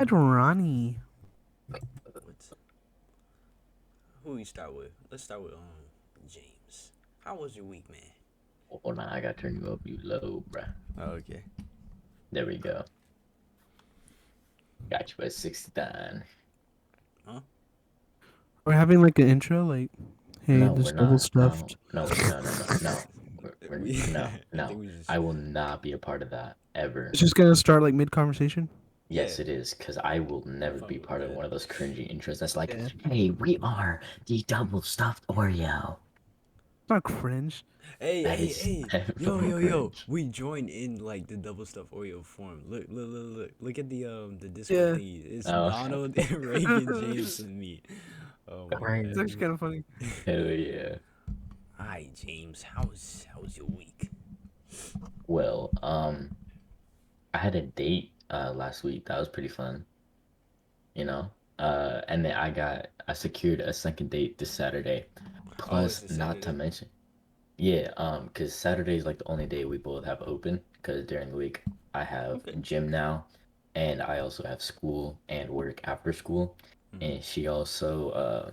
Ed Ronnie. What's, who we start with? Let's start with James. How was your week, man? Hold on, I gotta turn you up, you low, bruh. Oh, okay. There we go. Got you at 69. Huh? We're having like an intro, like, hey, No, this we're double not. stuffed. No. No, I think no. we just I will not be a part of that ever. It's just gonna start like mid conversation. Yes, Yeah. it is, because I will never Fuck be with part of that. one of those cringy intros that's like, Yeah. hey, we are the double stuffed Oreo. It's not cringe. Hey, That hey, is hey! never Yo! cringe. We joined in like the double stuffed Oreo form. Look at the Discord Yeah. thingy. It's Oh, Donald, Reagan, James, and me. Oh my It's god. actually kind of funny. hell yeah. Hi, James. How's your week? Well, I had a date last week. That was pretty fun, you know. And then I secured a second date this Saturday. Oh, it's Plus, a not to Saturday. mention, yeah, because Saturday is like the only day we both have open. Because during the week I have Okay. gym now, and I also have school and work after school. Mm-hmm. And she also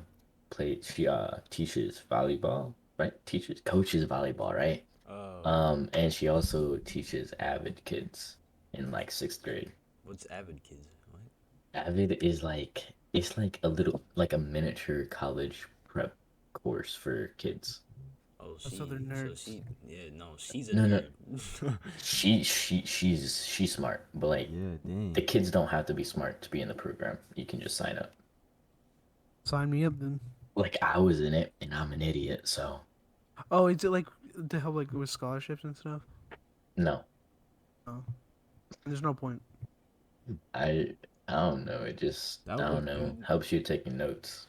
teaches volleyball, right? Teaches coaches volleyball, right? Oh, And she also teaches Avid kids in like sixth grade. what's Avid Kids? What? Avid is like it's like a little like a miniature college prep course for kids. Oh, Those other nerds. yeah, no, she's a No, no, nerd. she's smart, but like Yeah, the dang. kids don't have to be smart to be in the program. You can just sign up. Sign me up then. Like I was in it and I'm an idiot, so Oh, is it like to help like with scholarships and stuff? no. Oh, there's no point. I I don't know. It just That I would don't know. mm, Helps you taking notes.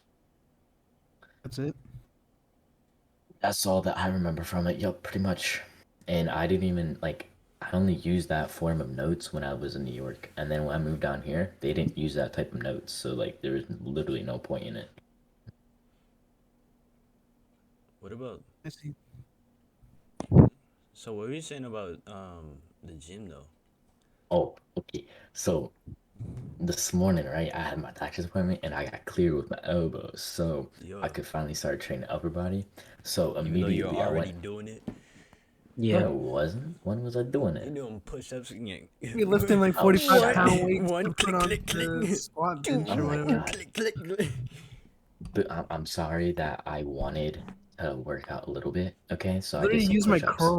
That's it. That's all that I remember from it. Yup, pretty much. And I didn't even like I only used that form of notes when I was in New York. And then when I moved down here, they didn't use that type of notes. So like there was literally no point in it. What about? I see. So what were you saying about the gym though? Oh, okay. So this morning, right, I had my doctor's appointment and I got cleared with my elbows. So I Yo, could finally start training upper body. So even though you're immediately I already went, doing it, no, Yeah. it wasn't. When was I doing you're it? doing push-ups again. You're lifting like Oh, 45 shut pound up. weights One to put click, on click, click. the squat Two, bench Oh or my whatever. God. click, click, click. But I'm sorry that I wanted to work out a little bit. Okay, so I did Literally some used my push-ups.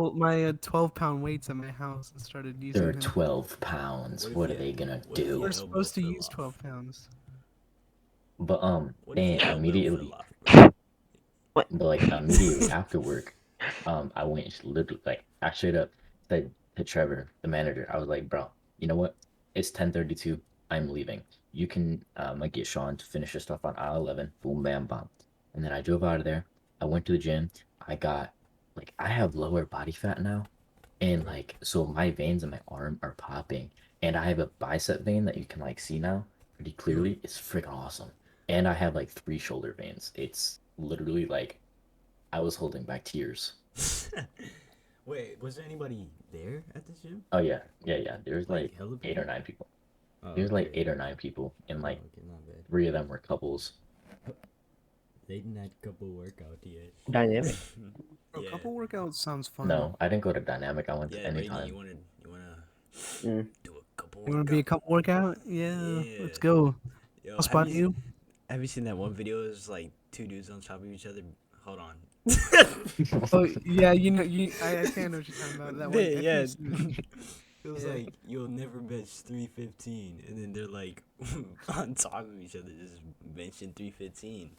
12-pound weights at my house and started They're using them. 12 pounds. What if What you are they gonna what if We're your do? elbow supposed to fell use off? 12 pounds. But What if then your elbow fell immediately, off, bro? What? but like immediately after work, I went literally like I straight up said to Trevor, the manager, I was like, bro, you know what? It's 10:32. I'm leaving. You can like get Sean to finish your stuff on aisle 11. Boom, bam, bam. And then I drove out of there. I went to the gym. I got like I have lower body fat now, and Okay. like so my veins in my arm are popping, and I have a bicep vein that you can like see now pretty Yo, clearly. It's freaking awesome. And I have like three shoulder veins. It's literally like I was holding back tears. wait, was there anybody there at this gym? Oh yeah. There's Like like hella eight or people? nine people. Oh, There's like okay. 8 or 9 people, and Oh, like okay, not bad. three of them were couples. Late night couple workout, yeah. Dynamic. Bro, Yeah. couple workouts sounds fun. No, I didn't go to Dynamic. I went to Yeah, Brady, Anytime. you wanna Mm. do a couple You want to be a workout? couple workout? Yeah, Yeah. let's go. Yo, I'll spot you. have you seen that one video? It's like two dudes on top of each other. Hold on. Oh yeah, I think I know what you're talking about. That one. I think Yeah. I've seen it. It was Yeah. like you'll never bench 315, and then they're like on top of each other, just benching 315,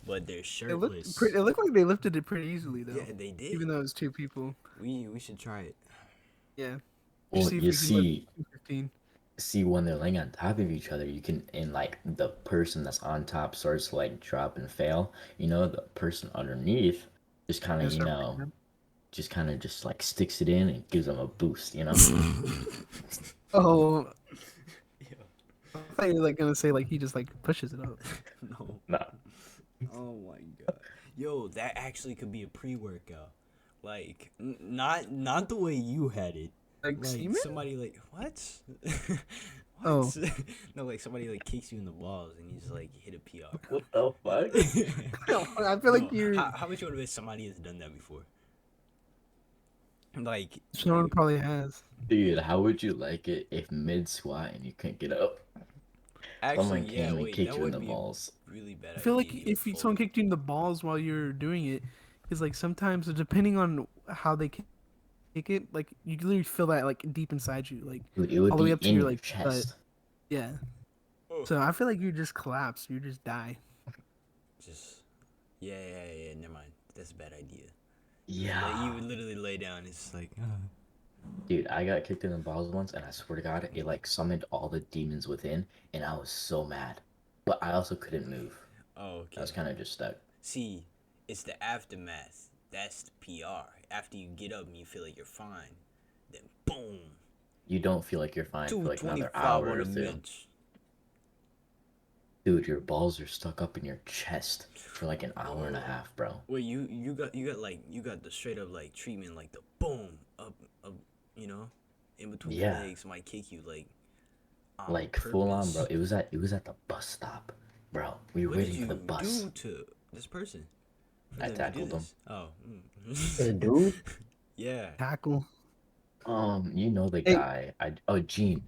but they're shirtless. It looked like they lifted it pretty easily though. Yeah, they did. Even though it was two people. We should try it. Yeah. Well, See if you we can lift see, 215. when they're laying on top of each other, you can, and like the person that's on top starts to like drop and fail. The person underneath just kind Yeah, of, start pushing them. just like sticks it in and gives them a boost. Oh, Yeah. I thought you were like gonna say like he just like pushes it up. No. Nah. Oh my god. Yo, that actually could be a pre-workout. Like, not the way you had it. Like Like semen? somebody like what? Oh. No, like somebody like kicks you in the balls and you just like hit a PR. What the fuck? I feel like you're. How much you want to bet somebody has done that before? Like, Someone probably has. Dude, how would you like it if mid squat and you couldn't get up? actually, Someone yeah, came and wait, kicked that you in would the be balls. a really bad I feel like idea. if someone kicked you in the balls while you're doing it, is like sometimes depending on how they kick it, like you literally feel that like deep inside you, like Dude, it would all the way be up to in your your like butt. chest. Yeah. Oh. So I feel like you just collapse, you just die. Just, yeah, never mind. That's a bad idea. Yeah. Like, you would literally lay down. It's just like, Dude, I got kicked in the balls once, and I swear to God, it like summoned all the demons within, and I was so mad. But I also couldn't move. oh, okay. I was kind of just stuck. See, it's the aftermath. That's the PR. After you get up and you feel like you're fine, then boom, You don't feel like you're fine for like another 225 hour on or the two. bench. Dude, your balls are stuck up in your chest for like an hour and a half, bro. Wait, you got the straight up like treatment, like the boom up, you know, in between the Yeah. legs might kick you like. Like full on, purpose. bro. It was at the bus stop, bro. We were What did waiting you for the bus. do to this person? For I them to do tackled him. this? Oh. The dude? Yeah. Tackle. You know the Hey. guy. Gene.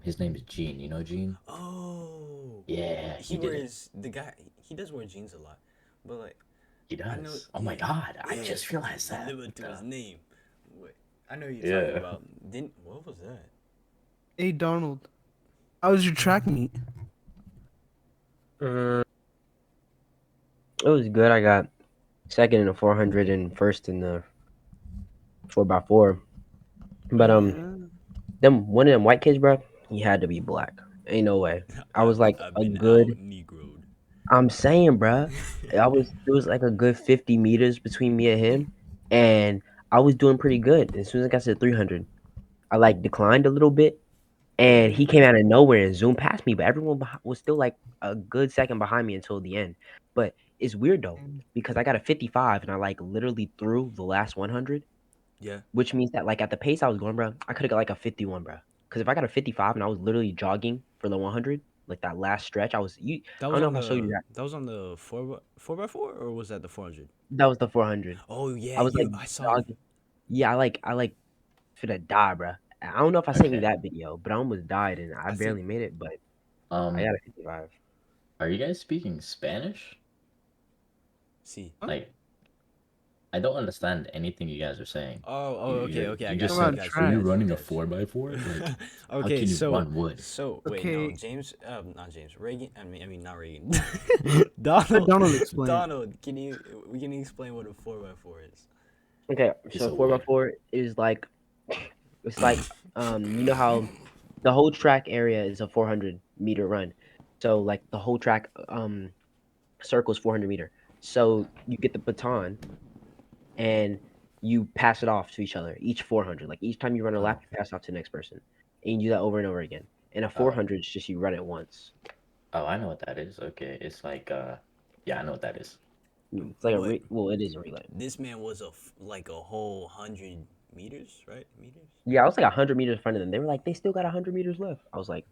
His name is Gene. You know Gene? Oh. Yeah, He he did it. wears the guy. He does wear jeans a lot, but like. He I know, does. Oh my yeah, God! I yeah, just realized that. delivered to his name. Wait, I know you're Yeah. talking about. What was that? Hey Donald, how was your track meet? It was good. I got second in the 400 and first in the 4x4. But them one of them white kids, bro, he had to be black. Ain't no way. I was like I've a been good. out Negroed. I'm saying, bro, it was like a good 50 meters between me and him, and I was doing pretty good. As soon as I got to the 300, I like declined a little bit, and he came out of nowhere and zoomed past me. But everyone was still like a good second behind me until the end. But it's weird though because I got a 55 and I like literally threw the last 100. Yeah. Which means that like at the pace I was going, bro, I could have got like a 51, bro. Because if I got a 55 and I was literally jogging for the 100, like that last stretch, I don't know if I showed you that. That was on the 4x4 or was that the 400? That was the 400. Oh yeah, I was like, I saw. jogging. Yeah, I like finna die, bro. I don't know if I sent you that video, but I almost died and I barely made it. But I got a 55. Are you guys speaking Spanish? See. Like, I don't understand anything you guys are saying. Okay. I You got just you. said, I got "Are you got running a got 4x4? Like, how Okay, can you so run wood?" wait, Okay. no, James, not James, Reagan. I mean, not Reagan. Donald. Donald explain. Donald, can you explain what a 4x4 is? Okay, It's so a 4x4 is like, it's like, you know how the whole track area is a 400-meter run. So like the whole track circle is 400 meter. So you get the baton and you pass it off to each other, each 400. Like each time you run a lap, you pass it off to the next person. And you do that over and over again. And a 400 is just you run it once. Oh, I know what that is. Okay, it's like yeah, I know what that is. It's like it is a relay. This man was like a whole 100 meters, right? Meters. Yeah, I was like 100 meters in front of them. They were like, they still got 100 meters left. I was like,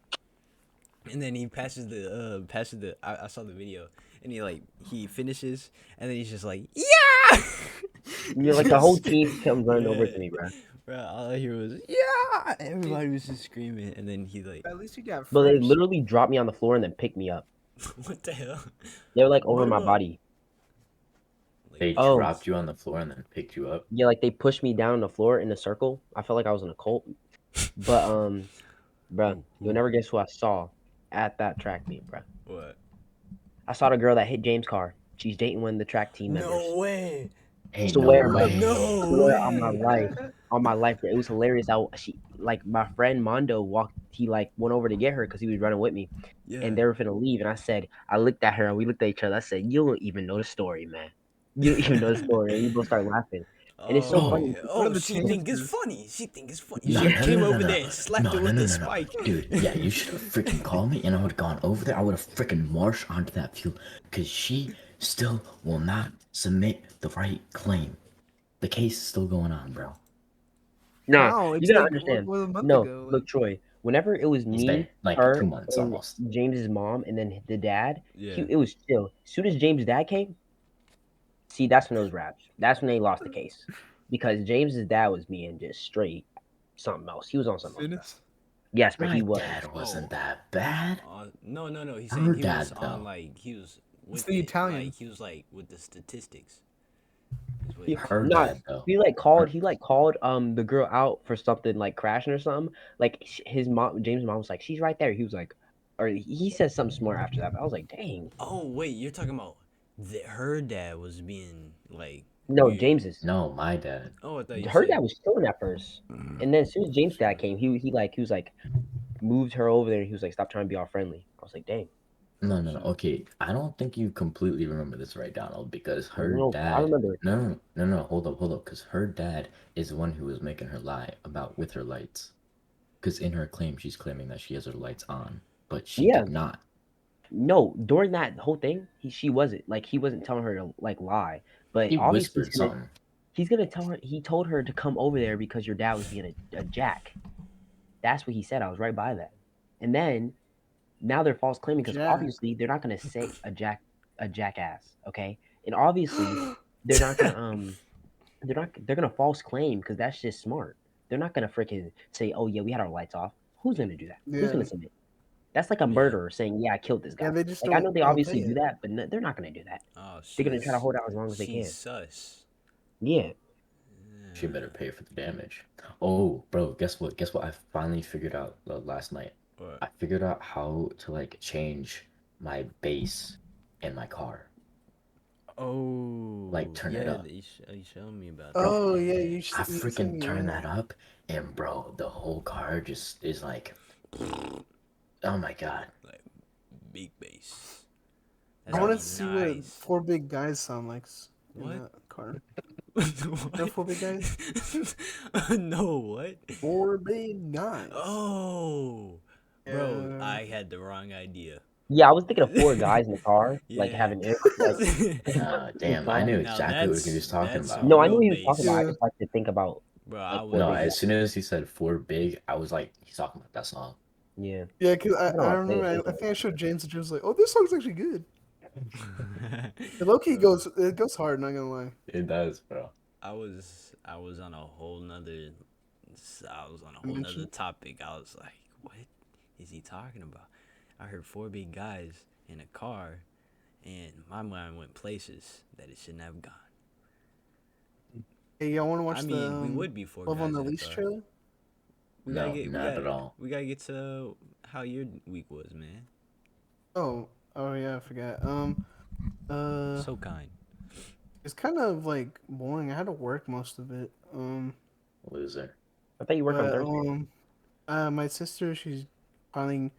and then he passes the. I saw the video, and he finishes, and then he's just like, yeah. You're like the whole team comes running over to me, bro. Bro, all I hear was yeah. Everybody was just screaming, and then he like. At least you got. But they first. literally dropped me on the floor and then picked me up. What the hell? They were like over What my about- body. They Oh. dropped you on the floor and then picked you up. Yeah, like they pushed me down the floor in a circle. I felt like I was in a cult. But bro, you'll never guess who I saw at that track meet, bro. What? I saw the girl that hit James' car. She's dating one of the track team members. No way. Ain't Swear, no bro. way. No Swear way. on my life, bro. It was hilarious. My friend Mondo walked. He like went over to get her because he was running with me, Yeah. and they were finna leave. And I looked at her and we looked at each other. I said, "You don't even know the story, man. You don't even know the story." And we both started laughing. And it's so funny. What are the She think it's chances? funny. She think it's funny. No, She no, came no, no, over no. there and slapped No, her no, with no, the no, no. spike. Dude, yeah, you should have freaking called me and I would have gone over there. I would have freaking marched onto that field because she still will not submit the right claim. The case is still going on, bro. Nah, Wow, you it's gotta like, understand. what, a month No, ago, look, Troy. Whenever it was He's me, been like her, 2 months and almost. James's mom, and then the dad, Yeah. it was chill. As soon as James' dad came, see, that's when it was wraps. That's when they lost the case. Because James's dad was being just straight something else. He was on something else, bro. Fitness. Yes, but My he was. dad wasn't Oh. that bad. No. He's Her saying he dad, was on though. like he was with the it, Italian. like he was like with the statistics. Is what He, he's Her saying. not, dad though. he like called the girl out for something like crashing or something. Like his mom, James' mom was like, she's right there. He was like, or he said something smart after that. But I was like, dang. Oh wait, you're talking about her dad was being like No, weird. James's. No, my dad. Oh, I thought you Her said. dad was chilling at first, and then as soon as James' dad came, he was like moved her over there. He was like, stop trying to be all friendly. I was like, dang. No. Okay, I don't think you completely remember this right, Donald, because her No, I dad. remember. No. Hold up, because her dad is the one who was making her lie about with her lights. Because in her claim, she's claiming that she has her lights on, but she Yeah. did not. No, during that whole thing, she wasn't like he wasn't telling her to like lie, but He obviously whispered something. he's gonna tell her. He told her to come over there because your dad was being a jack. That's what he said. I was right by that. And then now they're false claiming because Jack. obviously they're not gonna say a jackass, okay? And obviously they're not gonna they're gonna false claim because that's just smart. They're not gonna freaking say, oh yeah, we had our lights off. Who's gonna do that? Who's Yeah. gonna submit? That's like a Yeah. murderer saying, yeah, I killed this guy. Yeah, they just Like I know don't they obviously say do it. that, but they're not gonna do that. Oh, They're gonna try to hold out as long as they can. She's sus. Yeah. She better pay for the damage. Oh, bro, guess what? I finally figured out last night. What? I figured out how to like change my bass in my car. Oh, Like, turn it up. You showed me about Oh that. yeah, I sent freaking me turn that. that up, and bro, the whole car just is like, oh my god. Like big bass. I That's want to be see what nice. four big guys sound like in What? that car. What? No four big guys. No, what? Four big guys. Oh, bro, Yeah. I had the wrong idea. Yeah, I was thinking of four guys in the car, like Yeah. having it, like Damn, I knew Now exactly what he was talking that's about. no, I real knew what he was talking about. I Yeah. just like to think about Bro, like I four No, was. big as guys. soon as he said four big, I was like, he's talking about that song. Yeah. Yeah, because I don't know I what to remember say, I think I showed James and James was like, oh, this song's actually good. The low key goes hard. Not gonna lie. It does, bro. I was on a whole nother Dimension? topic. I was like, what is he talking about? I heard four big guys in a car, and my mind went places that it shouldn't have gone. Hey, y'all want to watch I the mean, we would be four Love guys on the in a Leash car. trailer? No, not at all. We gotta get to how your week was, man. Oh yeah, I forgot. So kind. It's kind of like boring. I had to work most of it. Loser. I thought you worked on But Thursday. my sister, she's finally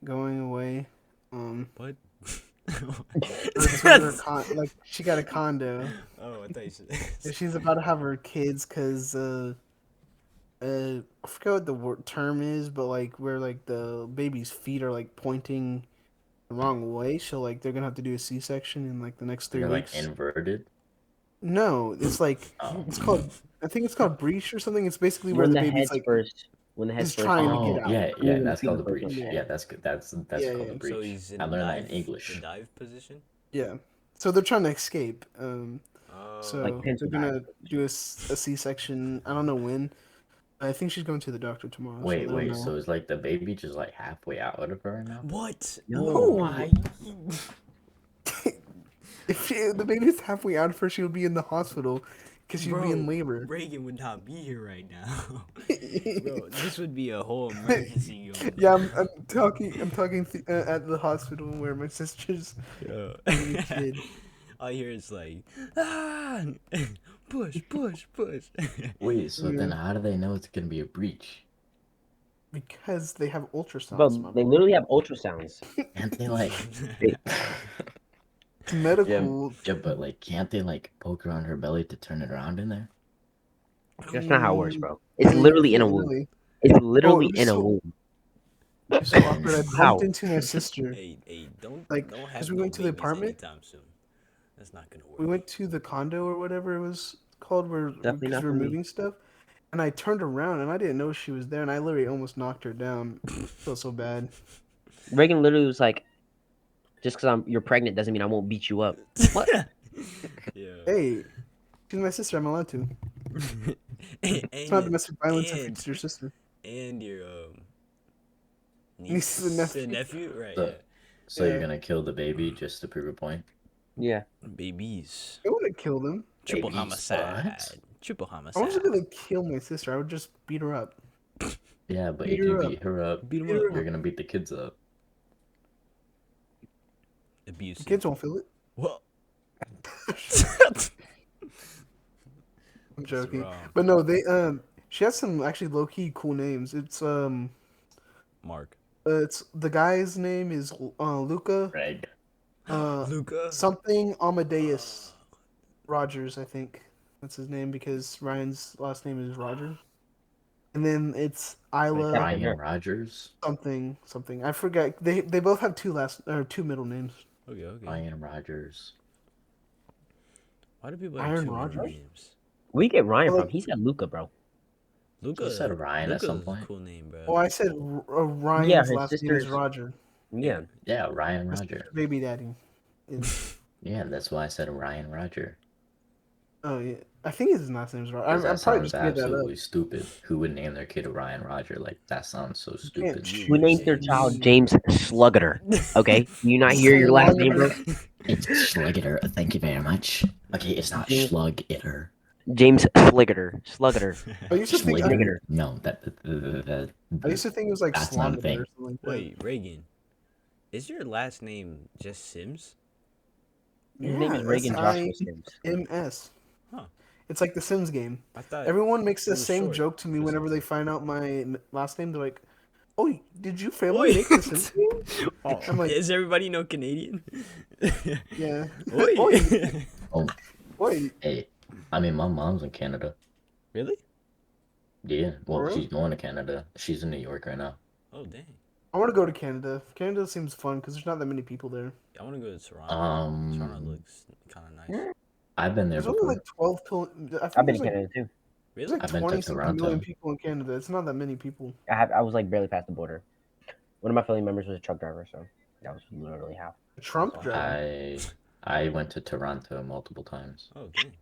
going away. What? Like she got a condo. Oh, I thought you said. And she's about to have her kids because I forget what the term is, but like where like the baby's feet are like pointing the wrong way, so like they're gonna have to do a C-section in like the next 3 They're like weeks. inverted. No, it's like Oh. it's called. I think it's called breech or something. It's basically where When the the baby's head's like first, when the head's he's first. trying to Oh, get out. yeah, the that's feet called are the first breach. one. Yeah, that's good. That's Yeah, called yeah. the breach. So he's in I learned that in the English. dive position. Yeah. So they're trying to escape. Oh. So Like pencil they're gonna do a C-section. I don't know when. I think she's going to the doctor tomorrow. so Wait, they don't know. so is like the baby just like halfway out of her now? What? No. Oh my. If the baby's halfway out of her, she'll be in the hospital because she'll be in labor. Reagan would not be here right now. Bro, this would be a whole emergency going on. Yeah, I'm talking. At the hospital where my sister's Yo. having a kid. All I hear is like, push. Wait, so then Yeah. how do they know it's gonna be a breach? Because they have ultrasounds. But they literally have ultrasounds. Can't they like? It's medical. Yeah, but like, can't they like poke around her belly to turn it around in there? That's not how it works, bro. It's literally in a womb. Really. It's literally it was in a so- womb. It was so awkward. I How? bumped into my sister. Hey, don't Like, don't 'cause have we no went to the babies apartment. anytime soon. That's not gonna work. We went to the condo or whatever it was called, where Definitely because not we were for me. moving stuff. and I turned around and I didn't know she was there, and I literally almost knocked her down. I felt so bad. Reagan literally was like, "Just because you're pregnant doesn't mean I won't beat you up." What? Yeah. Hey, she's my sister. I'm allowed to. It's not domestic violence if it's your sister. And your Niece and nephew. nephew, right? So, Yeah. so Yeah. you're gonna kill the baby just to prove a point? Yeah. Babies. I wouldn't kill them. Triple Babies, homicide. what? Triple I homicide. wasn't gonna kill my sister. I would just beat her up. Yeah, but Beat if you her up. beat her up, Beat 'em Beat her up. you're gonna beat the kids up. Abuse. The kids won't feel it. Well. I'm joking. wrong. But no, she has some actually low key cool names. It's Mark. it's the guy's name is Luca. Right. Luca. Something Amadeus Rogers, I think that's his name because Ryan's last name is Roger. And then it's Isla Ryan Rogers. something. I forget. They both have two middle names. Okay. Ryan Rogers. Why do people have Iron two middle Rogers? names? Where you get Ryan Well, from? He said Luca, bro. Luca. You said Ryan at some Luca's point. a cool name, bro. Oh, I said Ryan's Yeah, his last name is sister's- Roger. Yeah. Yeah, Ryan His Roger. baby daddy. Yeah, that's why I said Ryan Roger. Oh yeah, I think his last name is Roger. 'Cause I'm that probably sounds just made that up. absolutely stupid. Who would name their kid Ryan Roger? Like that sounds so stupid. choose. Who named their child James Slugger? Okay, do you not hear your last name, bro? It's Schluggiter. Thank you very much. Okay, it's not James- Schluggiter. James Slugger. I used to think Schluggiter. No, I used to think it was like That's not a Slogger thing. or something like that. Wait, Reagan. Is your last name just Sims? His name is Yeah, Reagan Joshua Sims. S-I-M-S. Huh. It's like the Sims game. I thought Everyone makes it the was same short joke to me for whenever they something. find out my last name. They're like, "Oh, did you family Oi. make the Sims game?" Oh, I'm like- is everybody know Canadian? Yeah. Oi. Oi. Oh, Oi. hey, I mean, my mom's in Canada. Really? Yeah, well, For real? she's going to Canada. She's in New York right now. Oh dang. I want to go to Canada. Canada seems fun because there's not that many people there. I want to go to Toronto. Toronto Um, looks kind of nice. I've been there There's only before. like 12 till. I think I've been there's to like, Canada too. there's Really? like I've been to 20 something Toronto. million people in Canada. It's not that many people. I was like barely past the border. One of my family members was a truck driver, so that was literally half. Trump driver. I went to Toronto multiple times. Oh dang.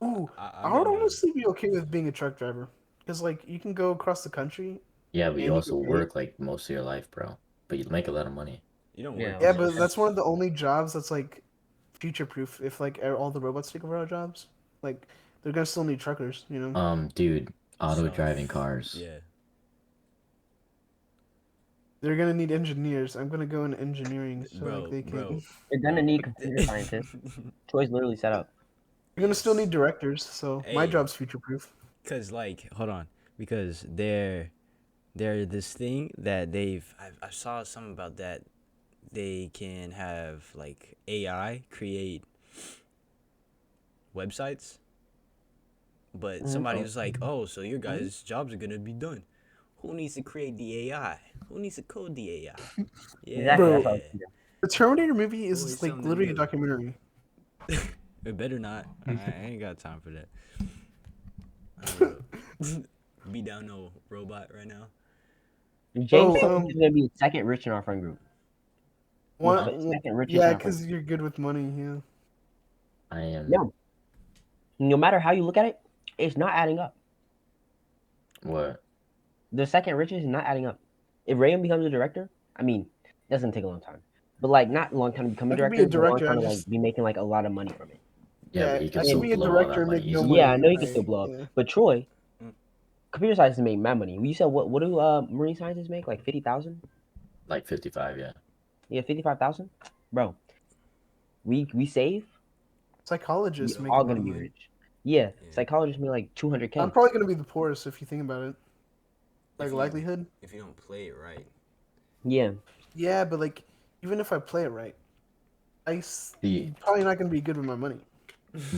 Ooh, I I would mean, honestly be okay with being a truck driver because like you can go across the country. Yeah, but And you you also can pay- work like most of your life, bro. But you make a lot of money. You don't Yeah. work. Yeah, most but of that's the one of the only jobs that's like future proof. If like all the robots take over our jobs, like they're gonna still need truckers. You know, Dude, auto So, driving cars. Yeah. they're gonna need engineers. I'm gonna go in engineering so Bro, like they can. bro. They're gonna need computer scientists. Troy's literally set up. You're gonna still need directors. So my Hey. job's future proof. Cause like, hold on, because they're this thing that I saw something about that. They can have like AI create websites, but somebody was like, "Oh, so your guys' jobs are gonna be done. Who needs to create the AI? Who needs to code the AI?" Yeah, Exactly. That's Bro. what I was thinking. The Terminator movie is Always like something literally a new. documentary. It better not. I ain't got time for that. I don't know. Be down no robot right now. James Oh, is gonna be the second rich in our friend group. One, Second richest yeah, in our friend because you're good with money. Yeah. I am. No. No matter how you look at it, it's not adding up. What? The second richest is not adding up. If Reagan becomes a director, I mean, it doesn't take a long time. But like not a long time to become a I could director, be a but a long director, time I to just- like be making like a lot of money from it. Yeah, but he I can could still be a blow all director that and money make no easily. money. Yeah, I know he can Like, still blow up. yeah. But Troy, Mm. computer scientists make mad money. You said what do marine scientists make? Like 50,000? Like 55, yeah. Yeah, 55,000? Bro. We save, Psychologists we make all a lot gonna of be money. rich. Yeah, Yeah. psychologists make like 200K. I'm probably gonna be the poorest if you think about it. Like If you- likelihood. If you don't play it right. Yeah. Yeah, but like even if I play it right, The- probably not gonna be good with my money.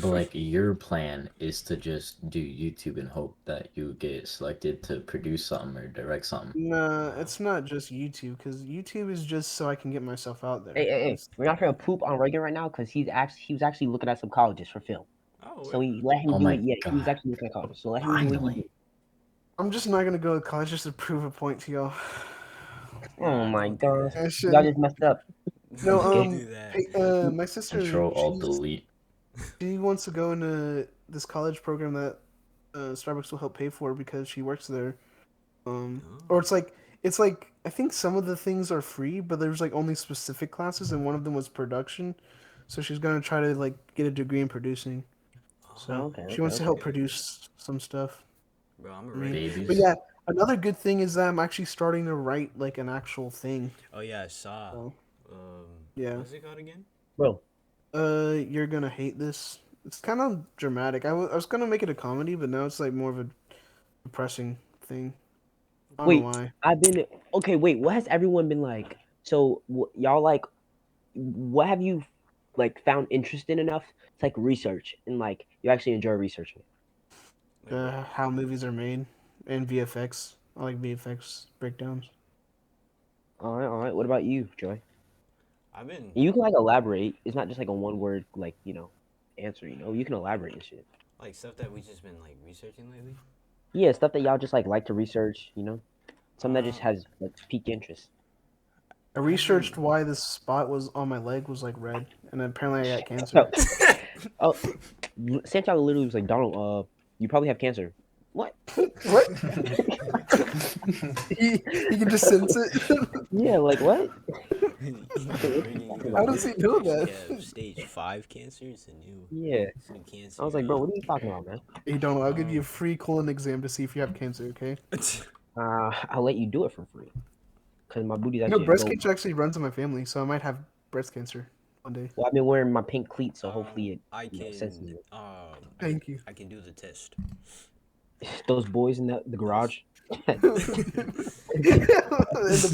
But like your plan is to just do YouTube and hope that you get selected to produce something or direct something. Nah, it's not just YouTube because YouTube is just so I can get myself out there. Hey, we're not gonna poop on Reagan right now because he was actually looking at some colleges for film. Oh, So he let him Oh do my it. Yeah, he was God. actually looking at colleges. So let him do what he Finally. did. I'm just not gonna go to college just to prove a point to y'all. Oh my don't do god. I that. should Y'all just messed up. No, Don't Okay. do that. my sister, Control Alt Delete. she wants to go into this college program that Starbucks will help pay for because she works there. Or it's like I think some of the things are free, but there's like only specific classes, and one of them was production. So she's gonna try to like get a degree in producing. So Okay, she wants to okay. help produce some stuff. Bro, I'm a I mean, Reagan. but Babies. yeah, another good thing is that I'm actually starting to write like an actual thing. Oh yeah, I saw. So, Um, yeah. What's it called again? Bro, You're gonna hate this. It's kind of dramatic. I was gonna make it a comedy, but now it's like more of a depressing thing. I don't know wait, why. okay, wait, what has everyone been like? So, y'all like, what have you like found interesting enough to like research and like you actually enjoy researching? Like what? How movies are made and VFX. I like VFX breakdowns. All right. What about you, Joy? I've been You can like elaborate. It's not just like a one word like answer. You can elaborate and shit. like stuff that we just been like researching lately. Yeah, stuff that y'all just like to research. Something that just Um, has like piqued interest. I I've researched been. why this spot was on my leg was like red, and apparently I got Oh, cancer. oh, Santiago literally was like, Donald, you probably have cancer. What? What? He can just sense it. Yeah, like what? Reagan, How About? does he you know actually that? have stage 5 cancer. Yeah. It's a new cancer. I was like, bro, what are you talking about, man? Hey, Donald, I'll give you a Um, free colon exam to see if you have cancer. Okay? I'll let you do it for free. Cause my booty's You know, actually a breast gold. cancer actually runs in my family, so I might have breast cancer one day. Well, I've been wearing my pink cleats, so hopefully it I can. senses it. Thank you. I can do the test. Those boys in the garage. In the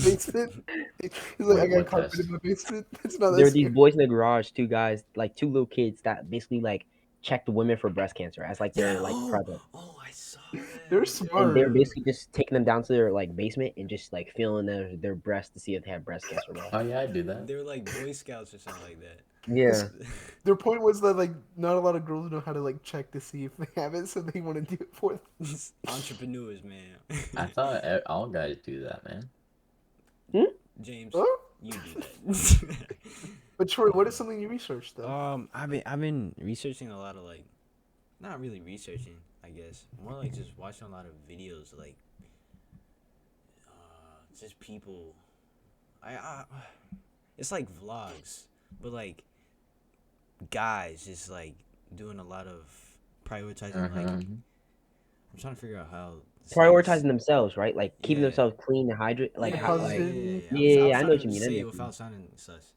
basement. He's like, I Wait, got what carpet test? in my basement. It's not There that were these scary. boys in the garage, two guys, like two little kids that basically like checked women for breast cancer as like Yeah. their like project. Oh, I saw They're that. And they're smart. basically just taking them down to their like basement and just like feeling their breasts to see if they have breast cancer, bro. Oh yeah, I do that. They're like Boy Scouts or something like that. Yeah. Their point was that like not a lot of girls know how to like check to see if they have it, so they want to do it for them. Entrepreneurs, man. I thought all guys do that, man. James, Huh? you do that. But Troy, what is something you researched though? I've been researching a lot of like, not really researching, I guess. More like just watching a lot of videos, like, just people. It's like vlogs, but like guys just like doing a lot of prioritizing. Like, I'm trying to figure out how. to say this. Prioritizing themselves, right? Like keeping Yeah. themselves clean and hydrated. Like Yeah, how, yeah, like Positivity. yeah, yeah. I was I know what trying you to mean. I say know it what you mean. without sounding sus.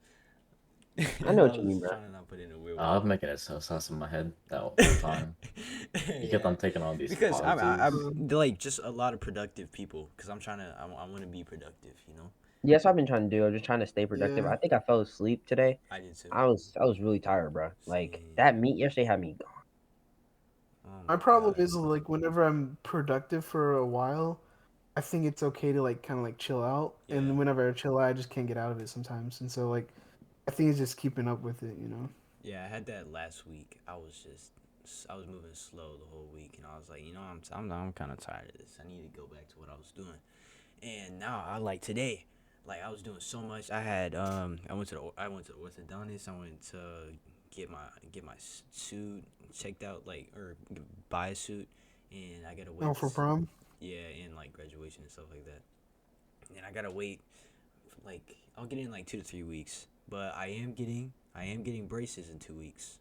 I know I what you was mean, bro. trying to not put it in a weird way. I was making it so sauce in my head that whole time. You kept Yeah. on taking all these Because pauses. I'm like just a lot of productive people. Because I'm trying to, I want to be productive. You know, Yeah, that's what I've been trying to do. I'm just trying to stay productive. Yeah. I think I fell asleep today. I did too. I was really tired, bro. Like Same. that meet yesterday had me gone. Oh My my problem God. is like whenever I'm productive for a while, I think it's okay to like kind of like chill out, Yeah. and whenever I chill out, I just can't get out of it sometimes, and so like I think it's just keeping up with it, you know. Yeah, I had that last week. I was moving slow the whole week, and I was like, you know, I'm kind of tired of this. I need to go back to what I was doing. And now I like today, like I was doing so much. I went to the orthodontist. I went to get my suit checked out, like, or buy a suit, and I gotta wait. Oh, for prom. Yeah, and like graduation and stuff like that. And I gotta wait, like I'll get in like 2 to 3 weeks. But I am getting braces in 2 weeks.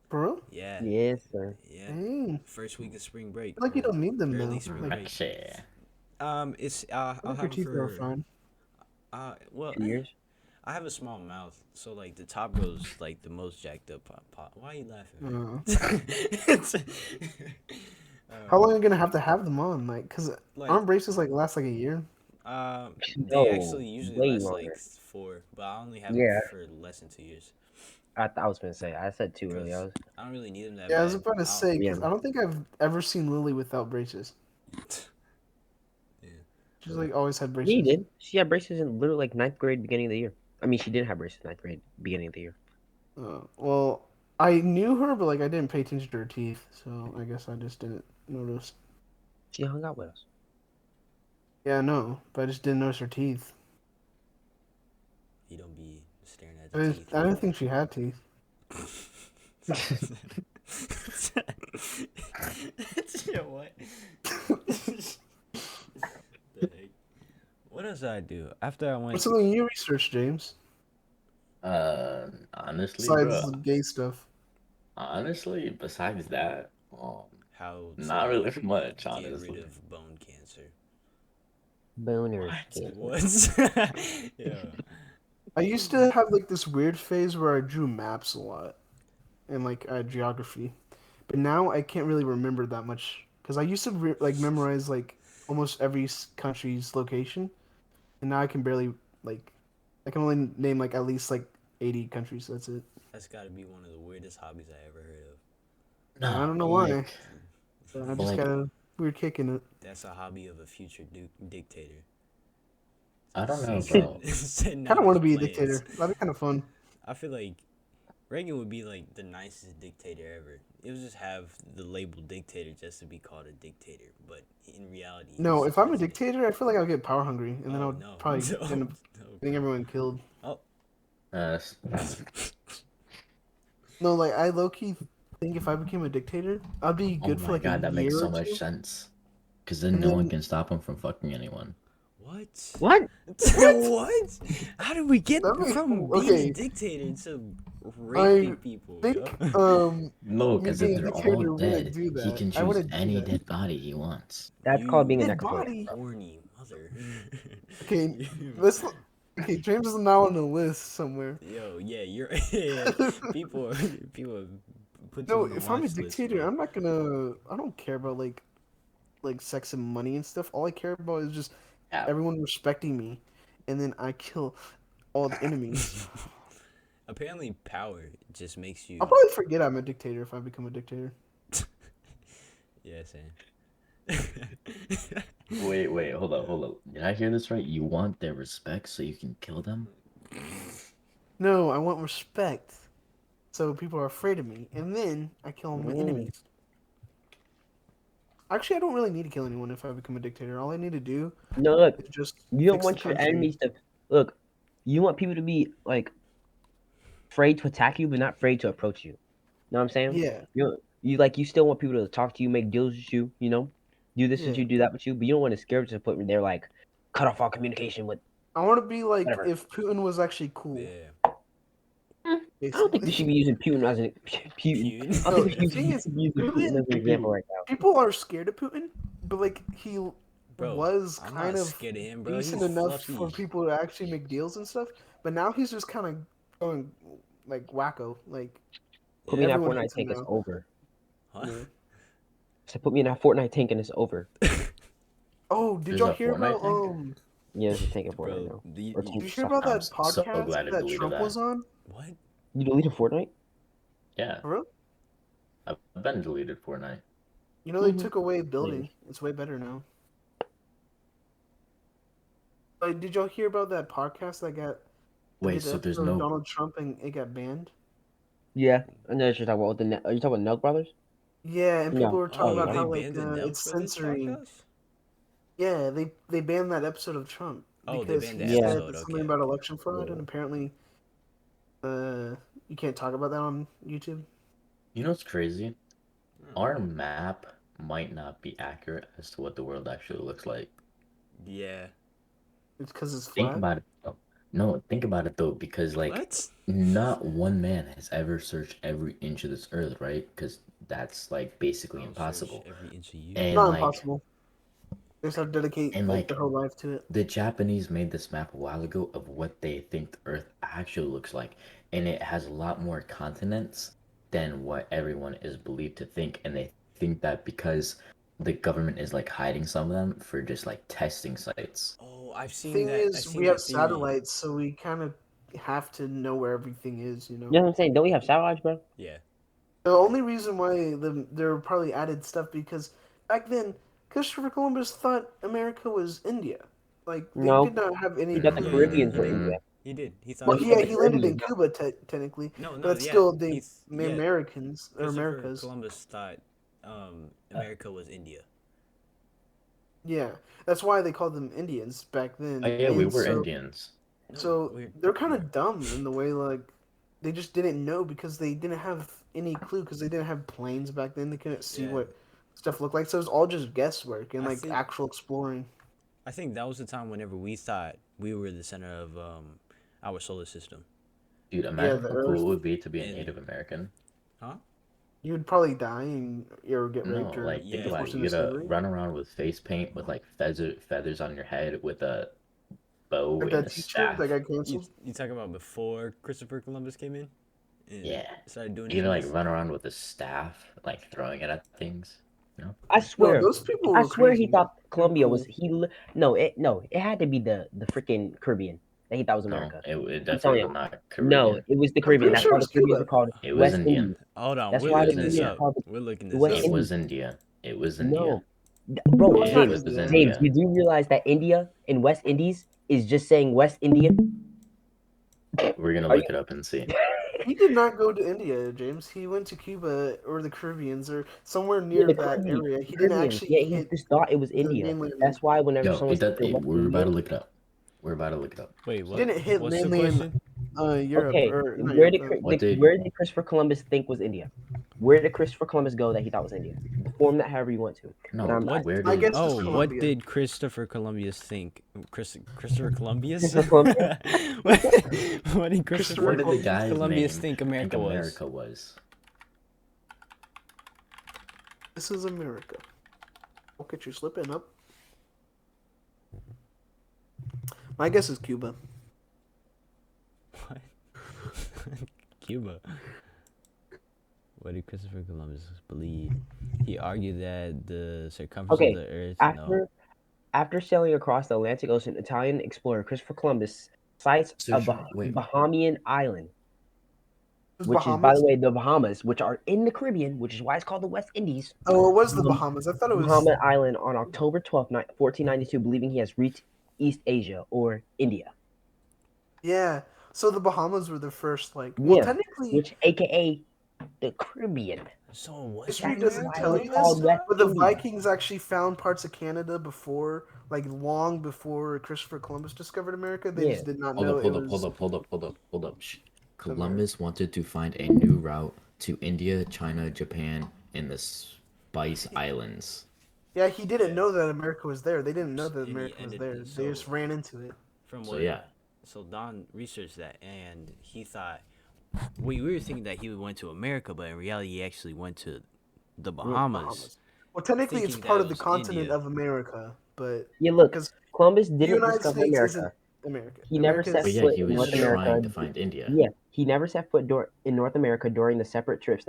For real? Yeah, Yes, sir. yeah. Dang. First week of spring break. I feel like you or don't need them early though. spring Like, break. Shit. It's I I'll think your have them teeth are for fine. well, 2 years. I have a small mouth, so like the top goes like the most jacked up. Why are you laughing? It's- How long are you gonna have them on? Like, cause like arm braces like last like a year. they No, actually usually way last like longer. 4, but I only have them Yeah, for less than 2 years. I was gonna say. I said too early. Cause I don't really need them that Yeah, I was bad. about to say, Yeah. cause I don't think I've ever seen Lily without braces. Yeah. She's like always had Yeah, braces. you did. She had braces in literally like ninth grade, beginning of the year. I mean, she didn't have braces ninth grade, beginning of the year. Well, I knew her, but like I didn't pay attention to her teeth, so I guess I just didn't notice. She hung out with us. Yeah, I know, but I just didn't notice her teeth. You don't be staring at I the didn't, teeth. I didn't think she had teeth. What? The heck? What else did I do after I went? What's something you researched, James? Honestly, Besides bro. the gay stuff. Honestly, besides that, How not to really much. get rid Honestly, of bone cancer. Boners. What? What? Yeah. I used to have like this weird phase where I drew maps a lot and like geography, but now I can't really remember that much because I used to like memorize like almost every country's location, and now I can barely like I can only name like at least like 80 countries. That's it. That's got to be one of the weirdest hobbies I ever heard of. Yeah, I No, don't know but why. like, But I but just like, got a weird kick in it. That's a hobby of a future dictator. I don't know, Setting- bro. setting Kind out of want to his be a plans. dictator. That'd be kind of fun. I feel like Reagan would be like the nicest dictator ever. It would just have the label dictator just to be called a dictator, but in reality, No, he's if I'm a president. dictator, I feel like I'll get power hungry, and then Oh, I'll no. probably No, end up no, getting bro. everyone killed. Oh, s- No, like I low key think if I became a dictator, I'd be oh good for my like god, a that year makes so or much two. sense. Because then And no one then can stop him from fucking anyone. what? What? What? How did we get That makes- from being okay. a dictator to I raping people? think yo? No, me because if being a they're all dictator wouldn't dead, do he that. can I choose wouldn't do any that. dead body he wants. That's You called being a Dead necrophiliac. body. horny mother. Okay, let's. Okay, James is now on the list somewhere. Yo, yeah, you're. Yeah, people put you No, on the if I'm a watch list, dictator, bro. I'm not gonna. I don't care about like sex and money and stuff. All I care about is just Yeah. everyone respecting me, and then I kill all the enemies. Apparently, power just makes you. I'll probably forget I'm a dictator if I become a dictator. Yeah, Sam. Wait, hold up. Did I hear this right? You want their respect so you can kill them? No, I want respect, so people are afraid of me, and then I kill all my enemies. Actually, I don't really need to kill anyone if I become a dictator. All I need to do No, look, is just you don't fix want the your country. enemies to look. You want people to be like afraid to attack you, but not afraid to approach you. Know what I'm saying? Yeah, You still want people to talk to you, make deals with you. You know, do this with yeah. you, do that with you, but you don't want to scare them to the point where they're like cut off all communication with. I want to be like Whatever. if Putin was actually cool. Yeah. I don't think we should be using Putin as an Putin. I No, don't think we the should thing is, be using Putin as an example right now. people are scared of Putin, but like he Bro, was I'm kind not of scared of him, bro. decent He's enough fluffy. for people to actually make deals and stuff. But now he's just kind of going like wacko. Like Put me in that everyone Fortnite hates him tank, it's now. over. Huh? Yeah. So put me in that Fortnite tank and it's over. Oh, did There's y'all a hear Fortnite about tank? Yeah, there's a tank in Fortnite Bro, now. do you, Or you- tank Did you hear stuff. about that I'm so podcast glad I that deleted Trump that. was on? what? You deleted Fortnite? Yeah, For real? I've been deleted Fortnite. You know they Mhm. took away building. It's way better now. Like, did y'all hear about that podcast that got? they Wait, did the so there's episode of no. Donald Trump and it got banned. Yeah, I know what you're talking about. Are you talking about Nelk Brothers? Yeah, and No. people were talking Oh, about yeah. They how like banned the Nelk it's Brothers censoring. podcast? Yeah, they banned that episode of Trump Oh, they because banned he the Yeah. said episode. something Okay. about election fraud, Yeah. and apparently, you can't talk about that on YouTube. You know what's crazy? Hmm. Our map might not be accurate as to what the world actually looks like. Yeah. It's because it's Think flat. about it. Though. No, think about it though, because like What? not one man has ever searched every inch of this earth, right? Because that's like basically I'll impossible. search every inch of you. And Not like, impossible. They just have to dedicate and like like their whole life to it. the Japanese made this map a while ago of what they think the Earth actually looks like, and it has a lot more continents than what everyone is believed to think, and they think that because the government is like hiding some of them for just like testing sites. Oh, I've seen Thing that. I've is, seen we have that theory. satellites, so we kind of have to know where everything is. You know. You know what I'm saying? Don't we have satellites, bro? Yeah. The only reason why there probably added stuff because back then Christopher Columbus thought America was India. Like they No. did not have any. He got the Yeah, clue. Caribbeans he for did. India. He did. He thought. Well, he yeah, got the he landed in Caribbean. Cuba technically, No, but no, that's yeah. still the He's yeah. Americans or Christopher Americas. Columbus thought America was India. Yeah, that's why they called them Indians back Oh then. yeah, we And were so, Indians. No, so we're they're kind we're of dumb in the way like they just didn't know because they didn't have any clue because they didn't have planes back then. They couldn't see yeah. what stuff looked like. So it was all just guesswork and I like think actual exploring. I think that was the time whenever we thought we were the center of our solar system. Dude, Yeah, imagine the how cool it Earth. would be to be a And Native American. huh? You would probably die and or get No, raped or like think Yeah. about it. forced You into gotta slavery. run around with face paint with like feathers on your head with a bow Like and that a teacher that staff. got canceled. You talking about before Christopher Columbus came in and Yeah. started doing You his gotta like mess? run around with a staff, like throwing it at things. You know? I No, swear, those people I were swear he crazy. thought They were Colombia was cool. no, it had to be the freaking Caribbean that he thought was No, America. it I'm telling definitely you, was not no, Caribbean. it was the I'm Caribbean. pretty That's sure it why the was Caribbeans are Cuba. called It was West Indian. Indies. Hold on, That's we're It why the was looking this Caribbeans are India. up. called We're looking the this West up. It Indies. was India. It was No, India. bro, No, it's not It James, was India. James, India. you do realize that India and West Indies is just saying West Indian? We're gonna Are you? look it up and see. He did not go to India, James. He went to Cuba or the Caribbeans or somewhere Yeah, near that area. The He didn't Caribbeans. actually Yeah, he hit just thought it was the India. mainland. That's why whenever Yo, someone it says does. they're West We're about India, to look it up. We're about to look it up. Wait, He what? didn't hit What's the mainland question? Europe okay, or not where Europe. did What did? where did Christopher Columbus think was India? Where did Christopher Columbus go that he thought was India? Form that however you want to. But No. What? Where I did? guess it's Oh, what Colombia. did Christopher Columbus think? Christopher Columbus? Christopher Columbus. what, what did Christopher What Christopher did the Columbus. guy's Columbus name think think America was? America was? This is America. Look at you slipping up. My guess is Cuba. What? Cuba. What did Christopher Columbus believe? He argued that the circumference of Okay, the Earth. after after sailing across the Atlantic Ocean, Italian explorer Christopher Columbus sights a Search. Wait. Bahamian island, It was which is, by the Bahamas. way, the Bahamas, which are in the Caribbean, which is why it's called the West Indies. Oh, it was the Um, Bahamas. I thought it was. Bahama Island on October 12th, 1492, believing he has reached East Asia or India. Yeah. So the Bahamas were the first, like. Well, Yeah, technically, which AKA the Caribbean. So Western history That's doesn't America. why tell it's you called this, West but the Indies. Vikings actually found parts of Canada before, like long before Christopher Columbus discovered America. They Yeah. just did not Hold know up. it Hold up. was. Hold up. Columbus wanted to find a new route to India, China, Japan, and the Spice Islands. Yeah, he didn't Yeah. know that America was there. They didn't know that And he America was ended there. it, They just so ran into it. from So what? yeah. So Don researched that, and he thought we were thinking that he went to America, but in reality, he actually went to the Bahamas. Well, technically, it's Thinking part that of the it was continent India. of America, but Yeah, look, because Columbus the didn't United discover States America. isn't America. He never America set But is yeah, foot he in was North trying America. to find India. Yeah, he never set foot in North America during the separate trips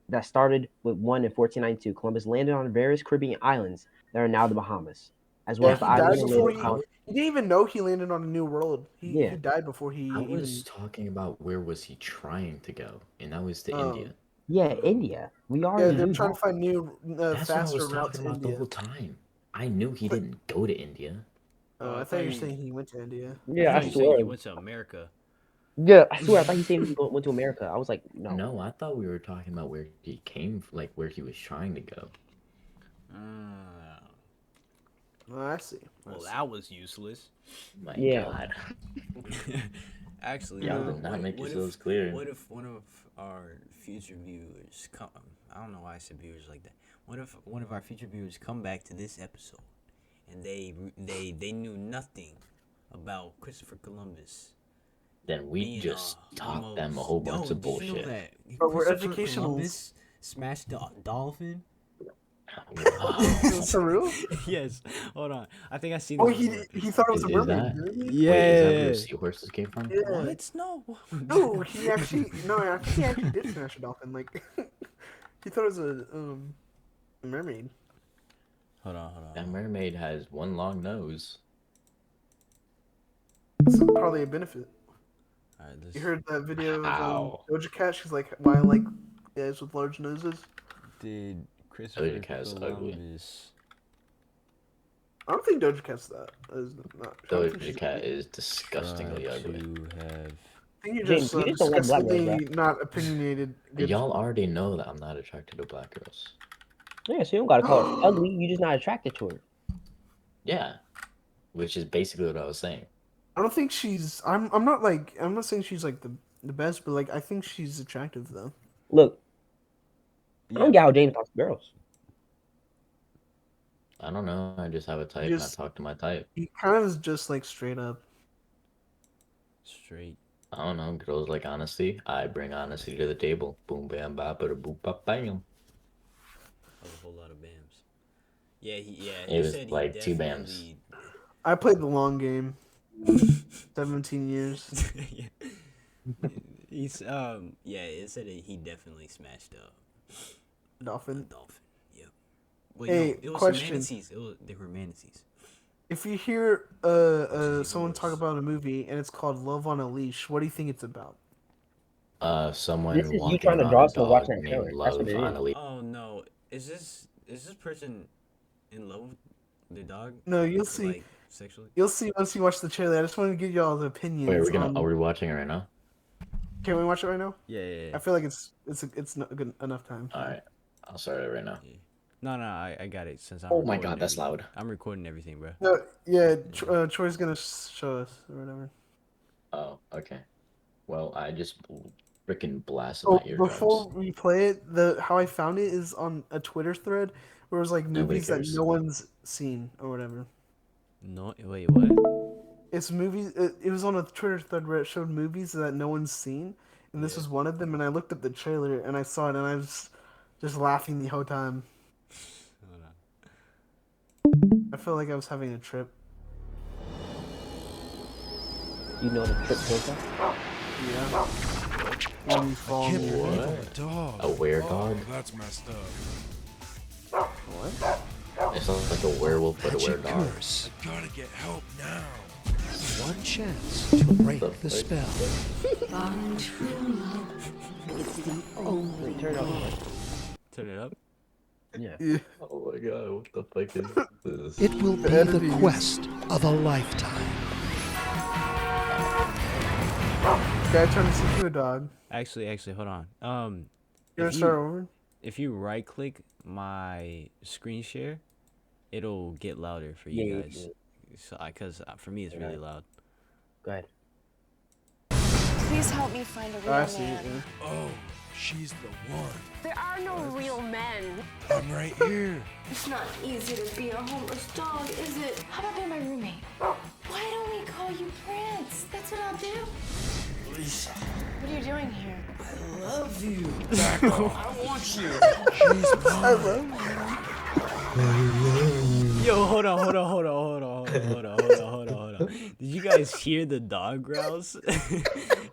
that started with one in 1492. Columbus landed on various Caribbean islands that are now the Bahamas, as well Yeah, as the he island died of before Reagan. he didn't even know he landed on a new world. Yeah. He died before he I even. was talking about where was he trying to go, and that was to Oh. India. Yeah, India. We Yeah, already they're knew trying that. to find new, That's what I faster was route talking to about the India. whole time. I knew he But- didn't go to India. Oh, I thought you were saying he went to India. Yeah, I I thought you saying he swear. went to America. Yeah, I swear. I thought he said he went to America. I was like, no. No, I thought we were talking about where he came, like where he was trying to go. Oh, I see. Well, that was useless. My Yeah. God. Actually, Y'all no. did not What- make what yourselves if- clear. What if one of our future viewers come? I don't know why I said viewers like that. What if one of our future viewers come back to this episode and they knew nothing about Christopher Columbus? Then we being, just taught almost- them a whole bunch of Did you know bullshit. that But we're Christopher educationals. Columbus smashed the dolphin? Wow. Is it for real? Yes. Hold on. I think I seen. Oh, this he before. he thought it was a Is mermaid. that- Didn't he? Yeah. Wait, is that where seahorses came from? Yeah. What? No. No, he actually I think he actually did smash a dolphin. Like he thought it was a mermaid. Hold on. That mermaid has one long nose. It's probably a benefit. All right, let's, You heard that video of Ow. Doja Cat? She's like, why I like guys with large noses. Did Christopher Cat is ugly. Columbus? I don't think Doja Cat's that. Is not. I don't think Doja she's Cat ugly. is disgustingly try ugly. to have I think you're James, just, you just don't like black girls, disgustingly not opinionated. Good. Y'all already know that I'm not attracted to black girls. Yeah, so you don't gotta call her ugly. You just not attracted to her. Yeah, which is basically what I was saying. I don't think she's. I'm not like. I'm not saying she's like the best, but like I think she's attractive though. Look, I Yeah. don't get how James talks to girls. I don't know. I just have a type and I Just- talk to my type. He kind of is just like straight up. Straight. I don't know. Girls like honesty. I bring honesty to the table. Boom, bam, bop, bada, boop, bop, bam. A whole lot of bams. Yeah, he It was said he like 2 definitely. I played the long game. 17 years. Yeah. He's yeah, it said that he definitely smashed up a Dolphin. dolphin. Yep. Well, Hey, no, it was question. manatees. They were manatees. If you hear even someone talk worse. about a movie and it's called Love on a Leash, what do you think it's about? Someone This is you walking trying to on draw a us to watch dog that trailer. named That's what Love it on is. a leash. Oh no, is this person in love with the dog? No, you'll see. Like sexually? You'll see once you watch the trailer. I just want to give you all the opinions. Wait, are on... we watching it right now? Can we watch it right now? Yeah. I feel like it's not good enough time. All right, I'll start it right now. No, I got it since I'm. Oh my recording god, that's everything. loud. I'm recording everything, bro. No, yeah, Troy's gonna show us or whatever. Oh, okay. Well, I just freaking blasted Oh, my eardrums. before we play it, how I found it is on a Twitter thread where it was like Nobody movies that cares. no one's seen or whatever. No, wait, what? It's movies. It was on a Twitter thread where it showed movies that no one's seen, and this Yeah. was one of them. And I looked up the trailer and I saw it, and I was just laughing the whole time. Hold on. I felt like I was having a trip. You know the trip filter? Yeah. When you fall in the What? A dog. A were-dog? Oh, that's messed up. What? It sounds like a werewolf, but a Magic were-dog. curse. I gotta get help now. One chance to break What the the spell. Find true love. It's the only Turn it off. way. Turn it up. Yeah. Yeah. Oh my god, what the fuck is this? It will be the editing. quest of a lifetime. Guy trying to see to a dog. Actually, hold on. You wanna start over? If you right click my screen share, it'll get louder for you Yeah, guys. So, cause for me it's really loud. Go ahead. Please help me find a real I see man. it. Yeah. Oh, she's the one. There are no real men. I'm right here. It's not easy to be a homeless dog, is it? How about being my roommate? Why don't we call you Prince? That's what I'll do. What are you doing here? Back off. I want you. She's mine. Yo, hold on. Did you guys hear the dog growls?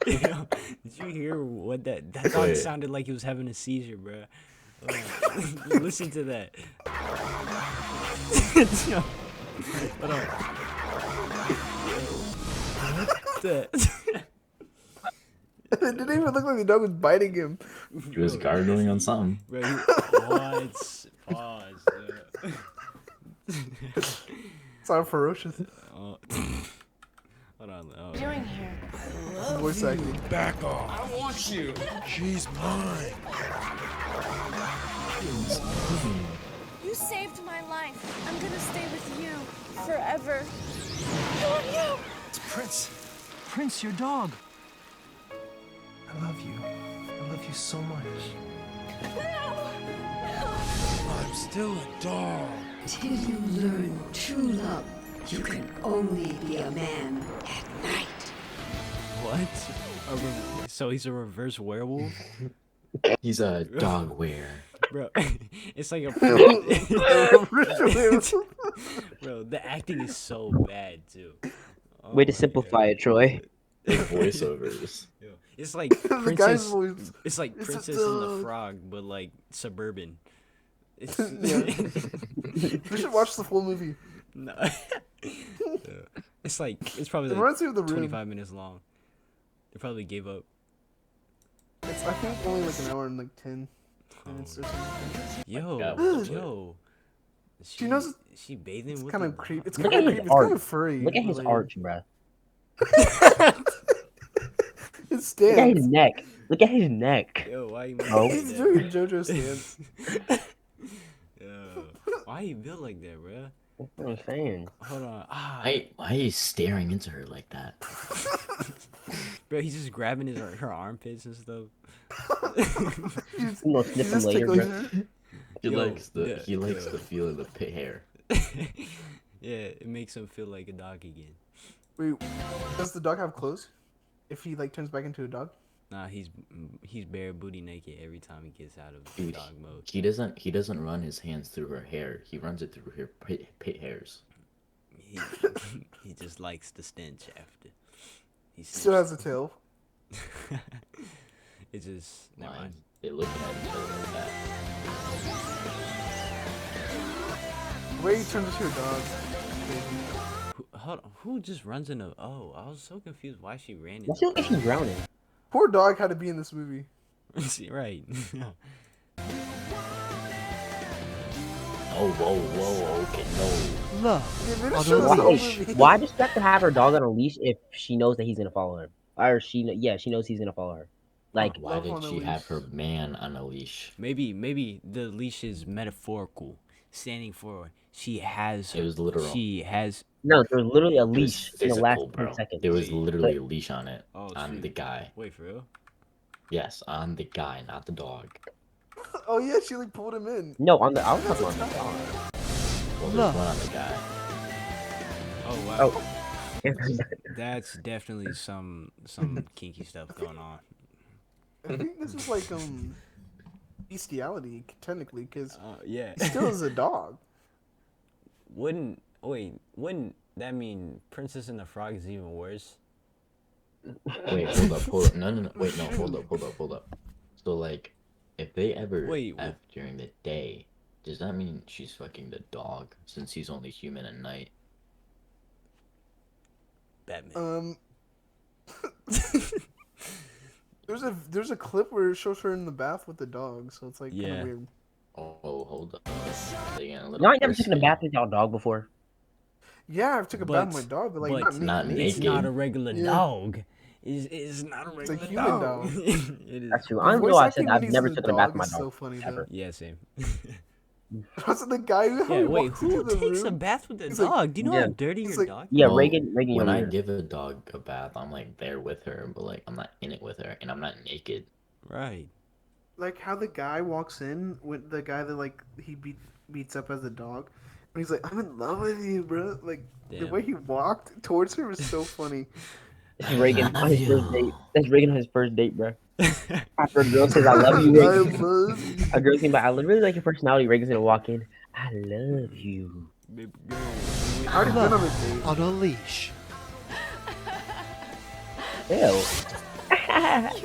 Yo, did you hear what that dog Wait. sounded like he was having a seizure, bro? Listen to that. Yo, hold on. What the? It didn't even look like the dog was biting him. He was gargling on something. Bro, what? Pause. Sound ferocious. Oh. Hold on. Oh. What are you doing here? Voice acting. Back off. I want you. She's mine. You saved my life. I'm gonna stay with you forever. I love you. It's Prince. Prince, your dog. I love you. I love you so much. I'm still a dog. Till you learn true love, you can only be a man at night. What? So he's a reverse werewolf? He's a dog were. Bro, it's like a. Bro, the acting is so bad, too. Oh Way to my simplify it, Troy. The voiceovers. God. It's like The guy's Princess. voice. It's like It's a Princess and the dog. Frog, but like suburban. It's, We should watch the full movie. no. It's like it's probably It like reminds me of The Room. 25 minutes long. They probably gave up. It's I think only like an hour and like 10 minutes or something. Yo, God, what the yo. She knows- Is she bathing It's with kind a of creepy. It's Look kind at of his creepy. It's kind arch. of furry. Look at his but, arch, bro. It Look at his stands. neck. Look at his neck. Yo, why you Oh. He's doing JoJo stance. Yo, why you built like that, bro? That's what I'm saying. Hold on. Why are you staring into her like that? Bro, he's just grabbing her armpits and stuff. You know, sniff He's them just later, tickling bro. her. He Yo, likes the yeah, he likes yeah. the feel of the pit hair. Yeah, it makes him feel like a dog again. Wait, does the dog have clothes? If he like turns back into a dog? Nah, he's bare booty naked every time he gets out of Dude, dog mode. he doesn't run his hands through her hair. He runs it through her pit hairs. He just likes the stench after. He Still has a tail. It's just never Why mind. they looking at each other like that? The way he turns into a dog. Hold on, who just runs into? Oh, I was so confused why she ran I feel like she's drowning. Poor dog had to be in this movie. into. Right. Oh, whoa, okay, no. Love. They made Oh, us show no, this whole Why, movie. why does she have to have her dog on a leash if she knows that he's gonna follow her? Or she knows he's gonna follow her. Like, Why Love did on a she have her leash. man on a leash? Maybe the leash is metaphorical, standing for she has. It was literal. She has. no, there's literally a It was leash in the last physical, 10 bro. seconds. There was Wait. literally a leash on it. Oh, On shoot. the guy. Wait, for real? Yes, on the guy, not the dog. Oh yeah, she like pulled him in. No, I was talking on the dog. Well, there's one on the guy. Oh wow. Oh. That's definitely some kinky stuff going on. I think this is like bestiality technically, because Yeah. he still is a dog. Wouldn't that mean Princess and the Frog is even worse? Wait, hold up. No. Wait, no, hold up. So, like, if they ever Wait, F during the day, does that mean she's fucking the dog since he's only human at night? Batman. There's a clip where it shows her in the bath with the dog, so it's like kind Yeah. of weird. Oh, hold up. They getting a little Y'all ain't never taken a risky. bath with y'all dog before? Yeah, I've took a bath with my But- dog, but like but not not naked. It's naked. not a regular Yeah. dog. It's not a a regular human dog. dog. It is. That's true. The I don't voice know. I acting said when I've he's never the taken a bath dog with my is dog. so funny, ever. Yeah, same. Also, the guy who Yeah, wait, walks who into the takes a room, bath with a he's like- dog? Do you know Yeah. how dirty he's your like- dog is? Yeah, Well, Reagan, when you're I weird. give a dog a bath, I'm like there with her, but like I'm not in it with her, and I'm not naked. Right. like how the guy walks in with the guy that like he beats up as a dog, and he's like, "I'm in love with you, bro." Like the Damn. way he walked towards her was so funny. That's Reagan I on his love first you. date. That's Reagan on his first date, bro. After a girl says, "I love you," I Reagan. love you. A girl came by, "I really like your personality." Reagan's gonna walk in. "I love you." Baby girl. I already been on a date. On a leash. Ew.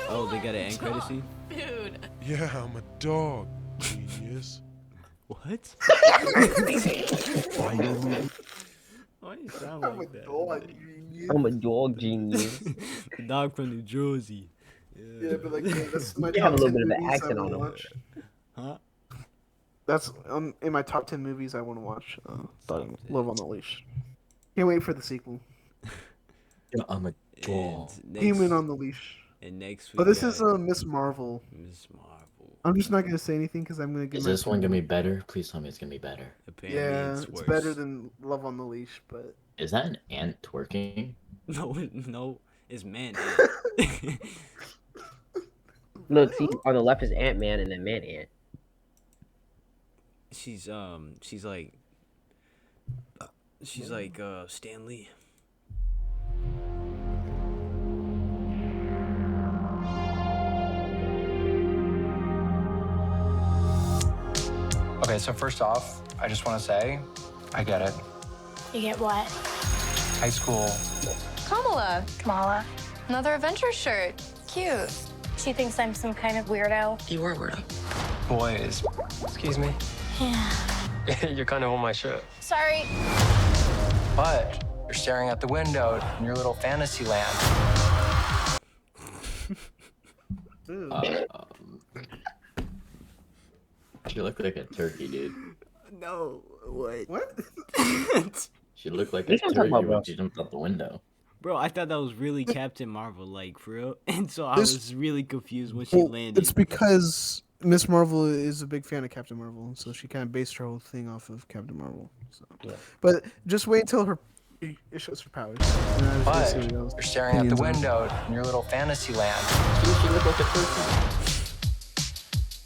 Oh, they got an end credit scene? Dude. Yeah, I'm a dog, genius. What? Why do you sound I'm a like that? dog, genius. I'm a dog genius. The dog from New Jersey. Yeah, but like that's my You have top a little 10 bit of an movies I accent wanna on him. watch. Huh? That's in my top 10 movies I want to watch. Love on the Leash. Can't wait for the sequel. I'm a dog. And Human next, on the Leash. and next week. Oh, this is Miss Marvel. Miss Marvel. I'm just not gonna say anything because I'm gonna get. Is my this one gonna opinion. be better? Please tell me it's gonna be better. Apparently Yeah, it's it's worse. better than Love on the Leash, but Is that an ant twerking? No, it's man. Look, see, on the left is Ant-Man and then Man-Ant. She's like Stan Lee. Okay, so first off, I just want to say, I get it. You get what? High school, Kamala. Another Avengers shirt. Cute. She thinks I'm some kind of weirdo. You were weirdo. boys. Excuse me. Yeah. You're kind of on my shit. Sorry. But you're staring out the window in your little fantasy land. She looked like a turkey, dude. No, what? what? She looked like a This one's turkey talking about, when bro. she jumped out the window. Bro, I thought that was really Captain Marvel, like for real, and so I This- was really confused when she Well, landed. it's because Miss Marvel is a big fan of Captain Marvel, so she kind of based her whole thing off of Captain Marvel. So, Yeah. but just wait until it shows her powers. And I was gonna But see what y'all's you're staring out the opinions are. window in your little fantasy land. She looked like the first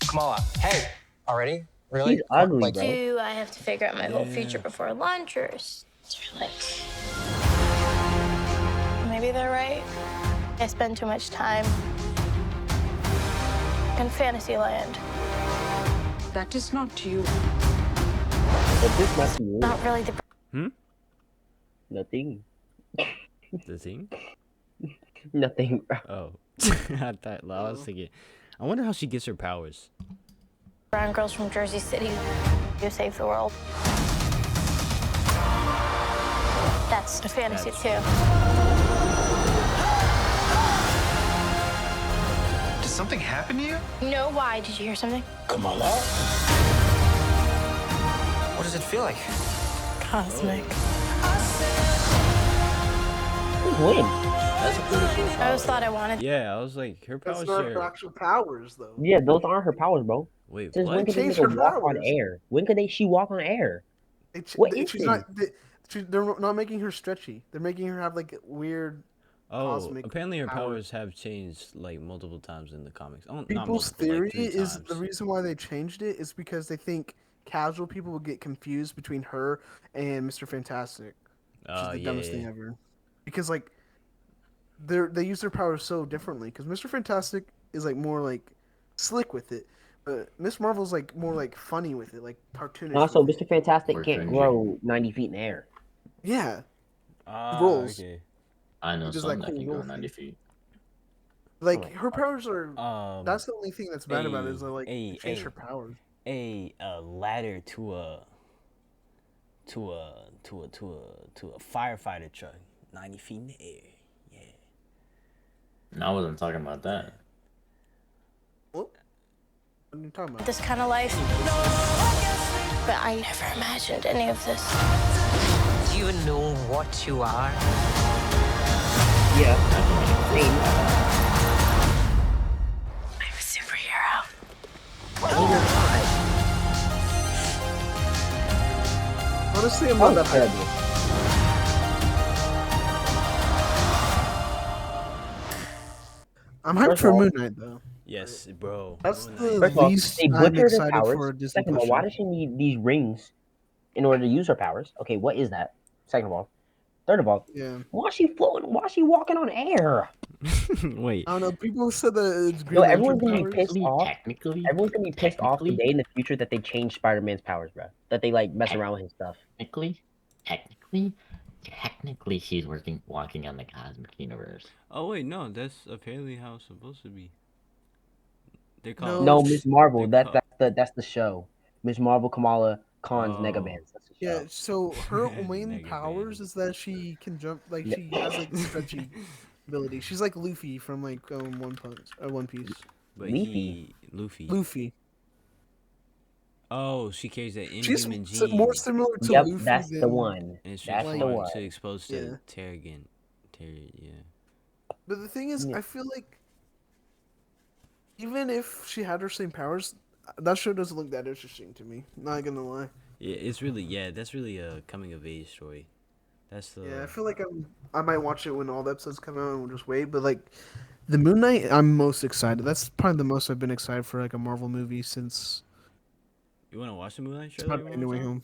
Kamala, hey, already? Really? She's ugly, Like, bro. Do I have to figure out my whole future Yeah. before lunch, or is there like... Maybe they're right. I spend too much time in Fantasyland. That is not you. But this must be Not really the... nothing. The thing? Nothing, bro. Oh. I was thinking, I wonder how she gets her powers. brown girls from Jersey City who save the world. That's a fantasy too. Did something happen to you? No, why? Did you hear something? Kamala? What does it feel like? Cosmic. When? That's a pretty cool I always thought I wanted. Yeah, I was like, her That's powers not her are... actual powers, though. Yeah, those aren't her powers, bro. Wait, Since when what? could this Change nigga her walk on powers. air? When could she walk on air? What is she's this? not. They're not making her stretchy. They're making her have like weird. Oh, Cosmic apparently her powers. powers have changed like multiple times in the comics. Oh, not People's multiple, theory like 3 is times. the reason why they changed it is because they think casual people will get confused between her and Mr. Fantastic, which is the dumbest thing ever. Because like, they use their powers so differently. Because Mr. Fantastic is like more like slick with it, but Miss Marvel's like more like funny with it, like cartoonish. Also, with it. Mr. Fantastic Or can't cringy. grow 90 feet in the air. Yeah, Ah, rolls. okay. I know Just something like that can cool go roll 90 thing. feet. like her powers are. That's the Um, only thing that's bad about it is that, like Hey, they changed hey. her powers. a ladder to a firefighter truck, 90 feet in the air. Yeah. And I wasn't talking about that. What are you talking about? This kind of life. But I never imagined any of this. do you know what you are? Yeah. Same. I'm a superhero. Honestly, I'm That not was that hyped. terrible. I'm hyped First for of all- Moon Knight though. Yes, bro. That's Moon the Knight. First of all, least they I'm butchered her excited powers. for a Disney Second of Plus all, why show. does she need these rings in order to use her powers? Okay, what is that? Second of all. Third of all, Yeah, why is she floating? Why is she walking on air? Wait. I don't know. People said that it's Green Yo, Lantern everyone's gonna be powers. pissed off. Technically, Everyone's gonna be pissed off the day in the future that they change Spider-Man's powers, bro. That they like mess around with his stuff. technically, she's walking on the cosmic universe. Oh wait, no, that's apparently how it's supposed to be. They call No, No, Miss Marvel. they That's the show. Miss Marvel, Kamala Khan's Oh. Negabands. That's the show. Yeah, so her main Mega powers Man. is that she can jump. Like Yeah. she has like stretchy ability. She's like Luffy from like One Piece. But Leafy. Luffy. Luffy. Oh, she carries that She's inhuman more gene. similar to Yep, Luffy that's than. the one. And she's That's the like one. to expose to Yeah. Terrigan. Yeah. But the thing is, Yeah. I feel like even if she had her same powers, that show doesn't look that interesting to me. Not gonna lie. Yeah, that's really a coming of age story. That's the Yeah, I feel like I might watch it when all the episodes come out and we'll just wait. But like, the Moon Knight, I'm most excited. That's probably the most I've been excited for like a Marvel movie since You wanna watch the Moon Knight trailer? Spider-Man: No Way Home.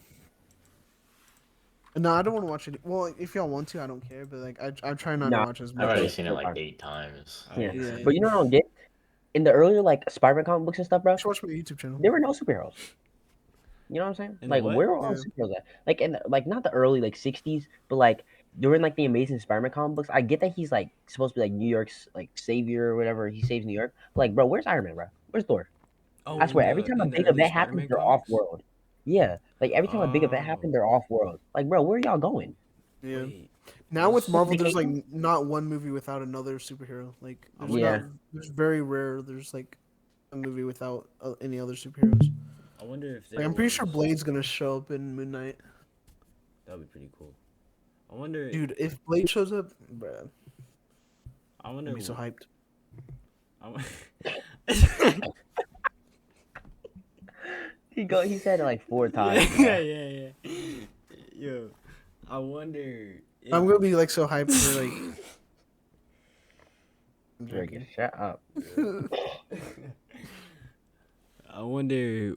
No, I don't want to watch it. Well, if y'all want to, I don't care. But like, I try not to Nah, watch as I've much. already as- seen it like 8 times. Yeah. Yeah. But you know what I don't get? In the earlier like Spider-Man comic books and stuff, bro, You should watch my YouTube channel. there were no superheroes. You know what I'm saying? In the Like what? where were all Yeah. the superheroes at? Like in like not the early like 60s, but like during like the Amazing Spider-Man comic books, I get that he's like supposed to be like New York's like savior or whatever. He saves New York. But, like, bro, where's Iron Man, bro? Where's Thor? Oh, I swear, every time a in the big early event happens, Spider-Man they're comics? off-world. Yeah, like every time a big event Oh. happens, they're off-world. Like, bro, where are y'all going? Yeah. Wait, Now with what's- Marvel, there's Vacation? like not one movie without another superhero. Like, there's Yeah. not, there's very rare. There's like a movie without any other superheroes. I wonder if Like, I'm pretty sure Blade's gonna show up in Moon Knight. That'd be pretty cool. I wonder. Dude, if Blade shows up, bruh, I wonder. I'd be so hyped. I wa- He said it like 4 times. Yeah. Yo, I wonder. I'm gonna be like so hyped for like. I'm Reagan, joking. shut up. I wonder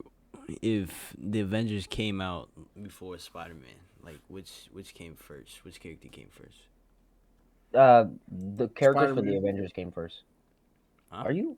if the Avengers came out before Spider-Man. Like, which came first? Which character came first? The characters for the Spider-Man. Avengers came first. Huh? Are you?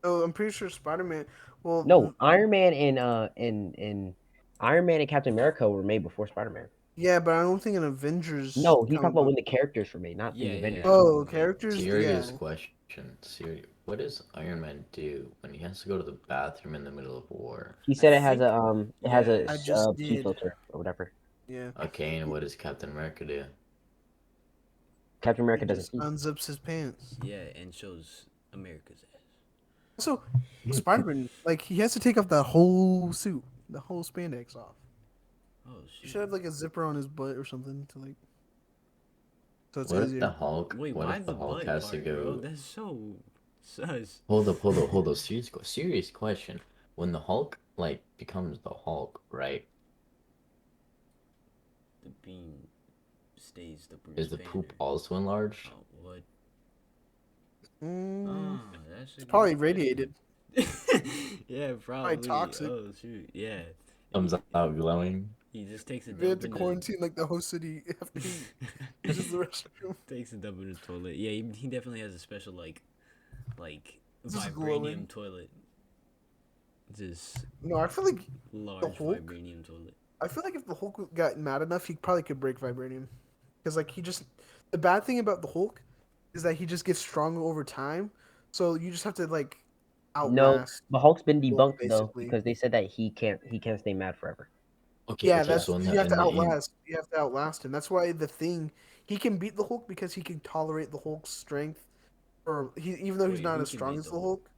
Oh, I'm pretty sure Spider-Man. Well, No, Iron Man and Iron Man and Captain America were made before Spider-Man. yeah, but I don't think an Avengers. No, he's talking comic about book. when the characters were made, not Yeah, the yeah. Avengers. Oh, characters. Serious Yeah. question. Serious. What does Iron Man do when he has to go to the bathroom in the middle of war? He said I it has think- it has yeah, I a just pee did. filter or whatever. Yeah. Okay, and what does Captain America do? Captain America He doesn't just pee. unzips his pants. Yeah, and shows America's ass. Also, Spider-Man, like he has to take off the whole suit, the whole spandex off. Oh He shoot. should have like a zipper on his butt or something to like. So it's What if easier. the Hulk? Wait, what why if the the Hulk butt has part, to go? bro? That's so sus. Hold up. Serious question. When the Hulk like becomes the Hulk, right? The beam stays the Bruce Is the Banner. poop also enlarged? Oh, what? Mm, That's it's probably radiated. Yeah, probably. toxic. Oh shoot, yeah. Comes out glowing. He just takes a They had dump to in quarantine like the whole city after he uses the restroom. takes a dump in his toilet. Yeah, he definitely has a special like Just vibranium glowing. toilet. Just No, I feel like large Hulk? vibranium toilet. if the Hulk got mad enough, he probably could break vibranium. Because like he just, the bad thing about the Hulk is that he just gets stronger over time. So you just have to like No, outlast. but Hulk's been Hulk, debunked though basically. because they said that he can't stay mad forever. Okay, Yeah, okay, that's so in you have to the outlast. You have to outlast him. That's why the Thing, he can beat the Hulk because he can tolerate the Hulk's strength, or even though he's Wait, not who as can strong beat as the the Hulk.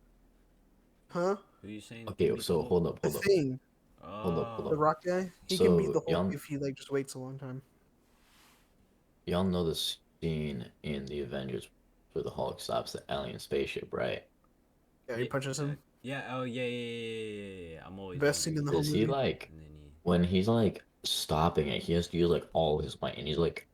Huh? Who are you saying? Okay, beat the so Hulk? hold up, The hold up. Thing, Hold the up. Rock guy, he can beat the So Hulk if he like just waits a long time. y'all know the scene in the Avengers where the Hulk stops the alien spaceship, right? Yeah, he punches him. Yeah. Oh yeah. I'm always Best scene in the whole Does he movie. like And then when he's like stopping it, he has to use like all his might, and he's like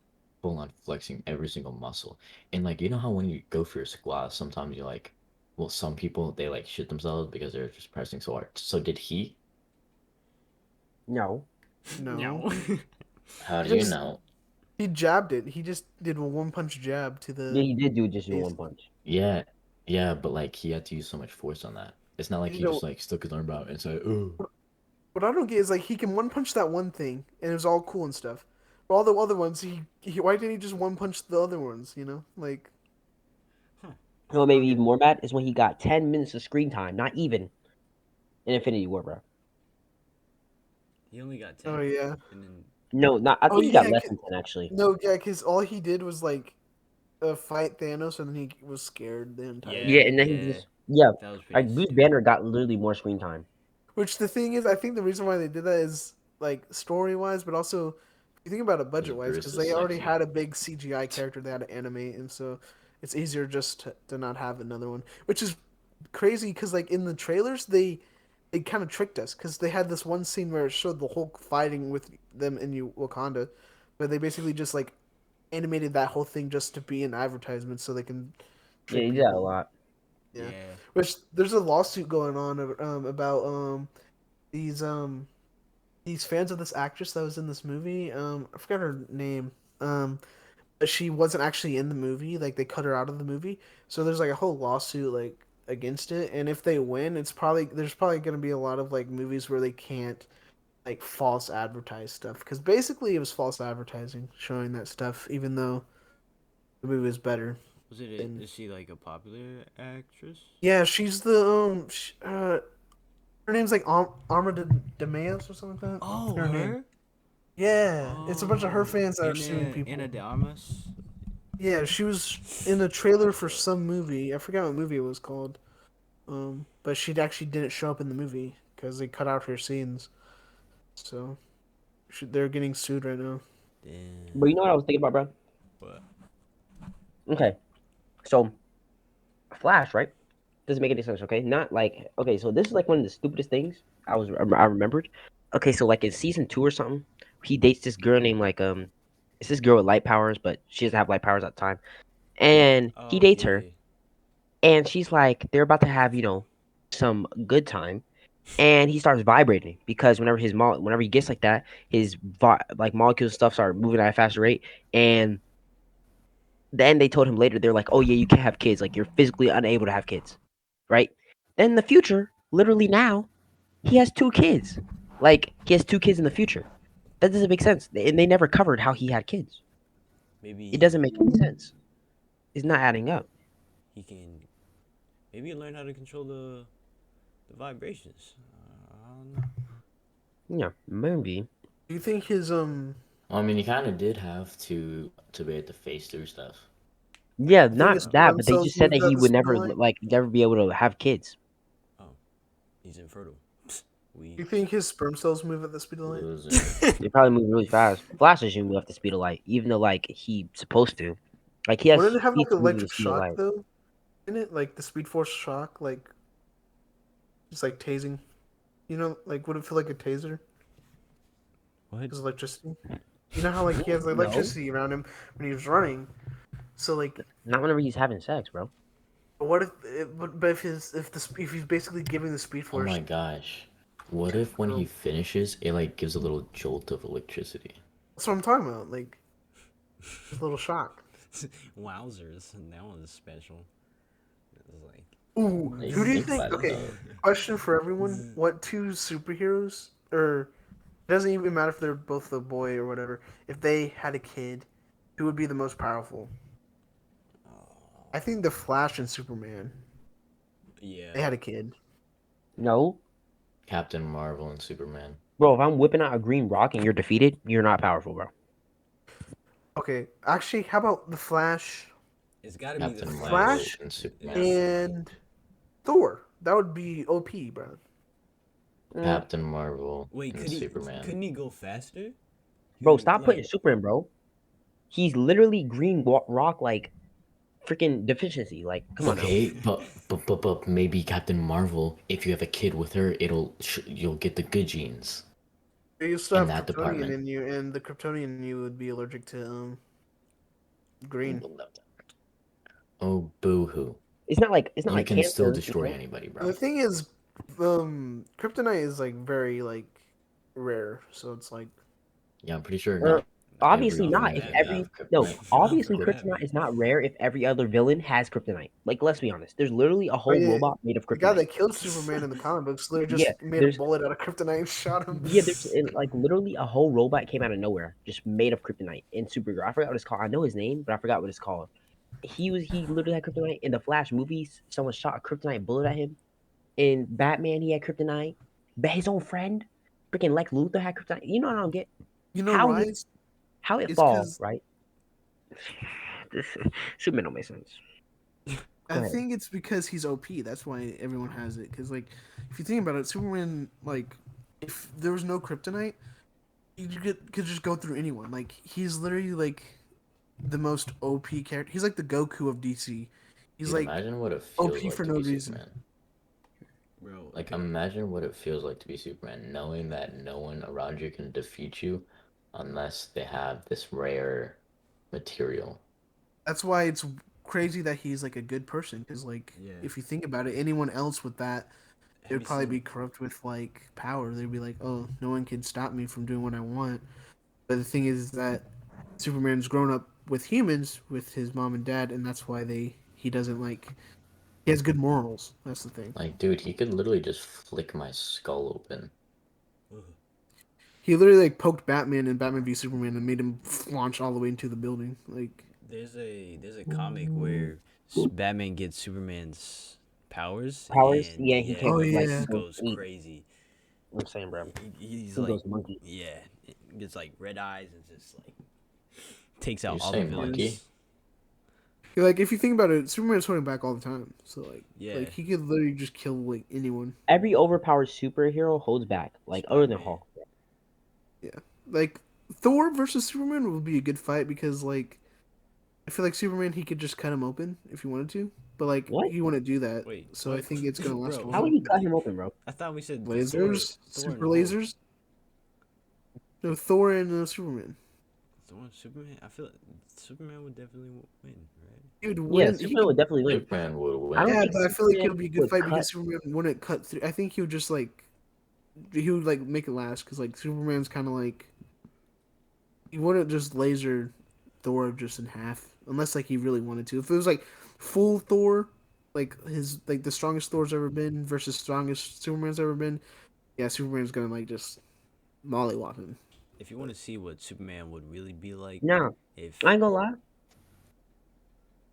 full on flexing every single muscle. And like you know how when you go for your squat, sometimes you like, well, some people they like shit themselves because they're just pressing so hard. So did he? No. No, How do He you just- know? he jabbed it. He just did a one punch jab to Yeah, the. he did do just do He's- one punch. Yeah, but like he had to use so much force on that. It's not like You he know- just like stuck his arm out and said, "Ooh." What I don't get is like he can one punch that one thing and it was all cool and stuff. But all the other ones, he why didn't he just one punch the other ones? You know, like You know what made me even more mad is when he got 10 minutes of screen time, not even in Infinity War, bro. he only got 10. oh yeah, And then No, not. I Oh, think he got yeah, less 'cause- than 10 actually. no, yeah, because all he did was like fight Thanos and then he was scared the entire. Yeah. time. Yeah, and then he just that was pretty. like Bruce stupid. Banner got literally more screen time. Which the thing is, I think the reason why they did that is like story wise, but also if you think about it budget wise, Bruce because is they already sexy. had a big CGI character they had to animate, and so it's easier just to not have another one. Which is crazy because like in the trailers they kind of tricked us because they had this one scene where it showed the Hulk fighting with them in Wakanda, but they basically just like animated that whole thing just to be an advertisement so they can. Yeah, trick he did that a people. lot. Yeah. Yeah. Which there's a lawsuit going on about these fans of this actress that was in this movie. I forgot her name. But she wasn't actually in the movie. Like they cut her out of the movie. So there's like a whole lawsuit like against it. And if they win, there's probably going to be a lot of like movies where they can't like false advertise stuff because basically it was false advertising showing that stuff, even though the movie was better. Was it? And- Is she like a popular actress? Yeah, she's the her name's like Arma de Mayos or something like that. Oh, Her name. her. Yeah, it's a bunch of her fans that are Anna, suing people. Anna de Armas. Yeah, she was in a trailer for some movie. I forgot what movie it was called. But she actually didn't show up in the movie because they cut out her scenes. So, they're getting sued right now. Damn. But you know what I was thinking about, bro? What? Okay, so Flash, right? doesn't make any sense. Okay, not like okay. So this is like one of the stupidest things I remembered. Okay, so like in season 2 or something, he dates this girl named like it's this girl with light powers, but she doesn't have light powers at the time, and he Oh dates her, yeah. and she's like they're about to have some good time, and he starts vibrating because whenever he gets like that, his like molecules and stuff start moving at a faster rate, and then they told him later they're like, oh yeah, you can't have kids, like you're physically unable to have kids, right? Then in the future, literally now, he has 2 kids. Like he has 2 kids in the future. That doesn't make sense, and they never covered how he had kids. It Maybe doesn't make any sense. It's not adding up. he can maybe learn how to control the vibrations. I don't know. Yeah, maybe. Do you think his I mean, he kind of did have to be able to face through stuff. Yeah, you think his not that, sperm but they cells just said moved that at he the would speed of never light? never be able to have kids. Oh, he's infertile. We You think his sperm cells move at the speed of light? Loser. They probably move really fast. Flash doesn't move at the speed of light, even though like he's supposed to. Like he has Wouldn't it have he's like moving the electric speed of shock light. though? In it, like the Speed Force shock, like just like tasing. You know, like would it feel like a taser? what? Because electricity. You know how like he has No. electricity around him when he's running. So like, Not whenever he's having sex, bro. what if? But if he's basically giving the Speed Oh Force. my gosh. What if when he finishes, it like gives a little jolt of electricity? That's what I'm talking about. Like, just a little shock. Wowzers, that one's special. It's like Ooh, Like, who do you think think? about it, Okay, though. question for everyone: what 2 superheroes, or it doesn't even matter if they're both a boy or whatever. If they had a kid, who would be the most powerful? I think the Flash and Superman. yeah. They had a kid. No, Captain Marvel and Superman. bro. If I'm whipping out a green rock and you're defeated, you're not powerful, bro. Okay, actually, how about the Flash It's got to be the Captain Marvel Flash and Superman. and Thor? That would be OP, bro. Captain Marvel Wait, and Superman. couldn't he go faster? Bro, He- stop putting super in, bro. He's literally green rock like freaking deficiency. Like, come on now. Okay, but maybe Captain Marvel, if you have a kid with her, you'll get the good genes. You still In have that Kryptonian department. in you, and the Kryptonian in you would be allergic to green. Oh, boo-hoo. It's not like You like can cancer. still destroy you know? anybody, The bro. thing is, kryptonite is like very like rare, so it's like Yeah, I'm pretty sure Or- not Obviously every not. villain If should every have no, kryptonite. obviously Not kryptonite Batman. is not rare if every other villain has kryptonite. Like, let's be honest. There's literally a whole yeah, robot made of the guy kryptonite. that killed Superman in the comic books literally just Yeah, made a there's bullet out of kryptonite and shot him. yeah, there's like literally a whole robot came out of nowhere, just made of kryptonite in Supergirl. I forgot what it's called. I know his name, but I forgot what it's called. He literally had kryptonite in the Flash movies. Someone shot a kryptonite bullet at him. In Batman, he had kryptonite. But his own friend, freaking Lex Luthor had kryptonite. You know what I don't get? You know How why? he how it It's fall, 'cause- right? This Superman don't make sense. I Go ahead. think it's because he's OP. That's why everyone has it. Because like, if you think about it, Superman like, if there was no kryptonite, you could just go through anyone. Like he's literally like the most OP character. He's like the Goku of DC. He's Dude, like imagine what it OP feels like for to no be reason. Superman. Bro, Like, okay. imagine what it feels like to be Superman, knowing that no one around you can defeat you unless they have this rare material. That's why it's crazy that he's like a good person. Because like, Yeah. if you think about it, anyone else with that, Have they'd you probably seen- be corrupt with like power. They'd be like, oh, no one can stop me from doing what I want. But the thing is that Superman's grown up with humans, with his mom and dad, and that's why he doesn't like. He has good morals. That's the thing. Like, dude, he could literally just flick my skull open. Ugh. He literally like poked Batman in Batman v Superman and made him launch all the way into the building. Like, There's a comic where Batman gets Superman's powers. Powers? And, Yeah, he yeah, can't, Oh, he yeah. just go goes eat. crazy. I'm saying, bro. He's He like, goes monkey. yeah, gets like red eyes and just like takes out You all say the villains. monkey? like if you think about it, Superman's holding back all the time. So like, Yeah. like he could literally just kill like anyone. Every overpowered superhero holds back, like other than Spider-Man. Hulk. Like Thor versus Superman would be a good fight because like I feel like Superman he could just cut him open if he wanted to. but like What? he wouldn't do that. Wait, So I what? think it's gonna last a Bro, How would while. he cut him open, bro? I thought we said Lasers, Thor super and Hulk. lasers. No, Thor and Superman. Thor and Superman. I feel like Superman would definitely win, right? He would Yeah, win. Superman would definitely win. Superman would I don't win. Yeah, think but I feel like it Superman would be a good would fight cut. because Superman wouldn't cut through. I think he would just like he would like make it last because like Superman's kind of like he wouldn't just laser Thor just in half unless like he really wanted to. If it was like full Thor, like his like the strongest Thor's ever been versus strongest Superman's ever been, yeah, Superman's gonna like just mollywop him. If you want to see what Superman would really be like, Nah, if I ain't gonna lie.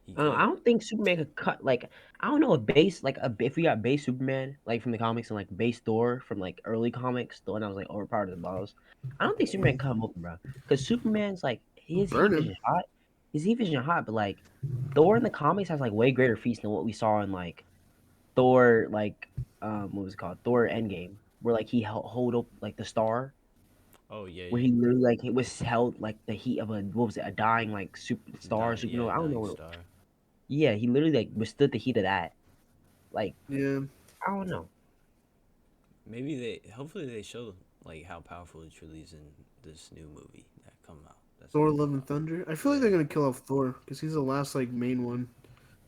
he I could, don't think Superman could cut like I don't know if base like if we got base Superman like from the comics and like base Thor from like early comics, the one that was like overpowered as bottles. I don't think Superman cut him open, bro. Because Superman's like his heat Burn him. vision hot. His heat vision hot, but like Thor in the comics has like way greater feats than what we saw in like Thor like what was it called? Thor Endgame. Where like he hold up like the star. oh yeah, Where he literally like it was held like the heat of a what was it, a dying like super star, dying, supernova. I don't know dying what star. yeah, he literally like withstood the heat of that. Like Yeah, I don't know. Maybe hopefully they show like how powerful he truly is in this new movie that come out. That's Thor: gonna Love come and out. Thunder. I feel like they're gonna kill off Thor because he's the last like main one.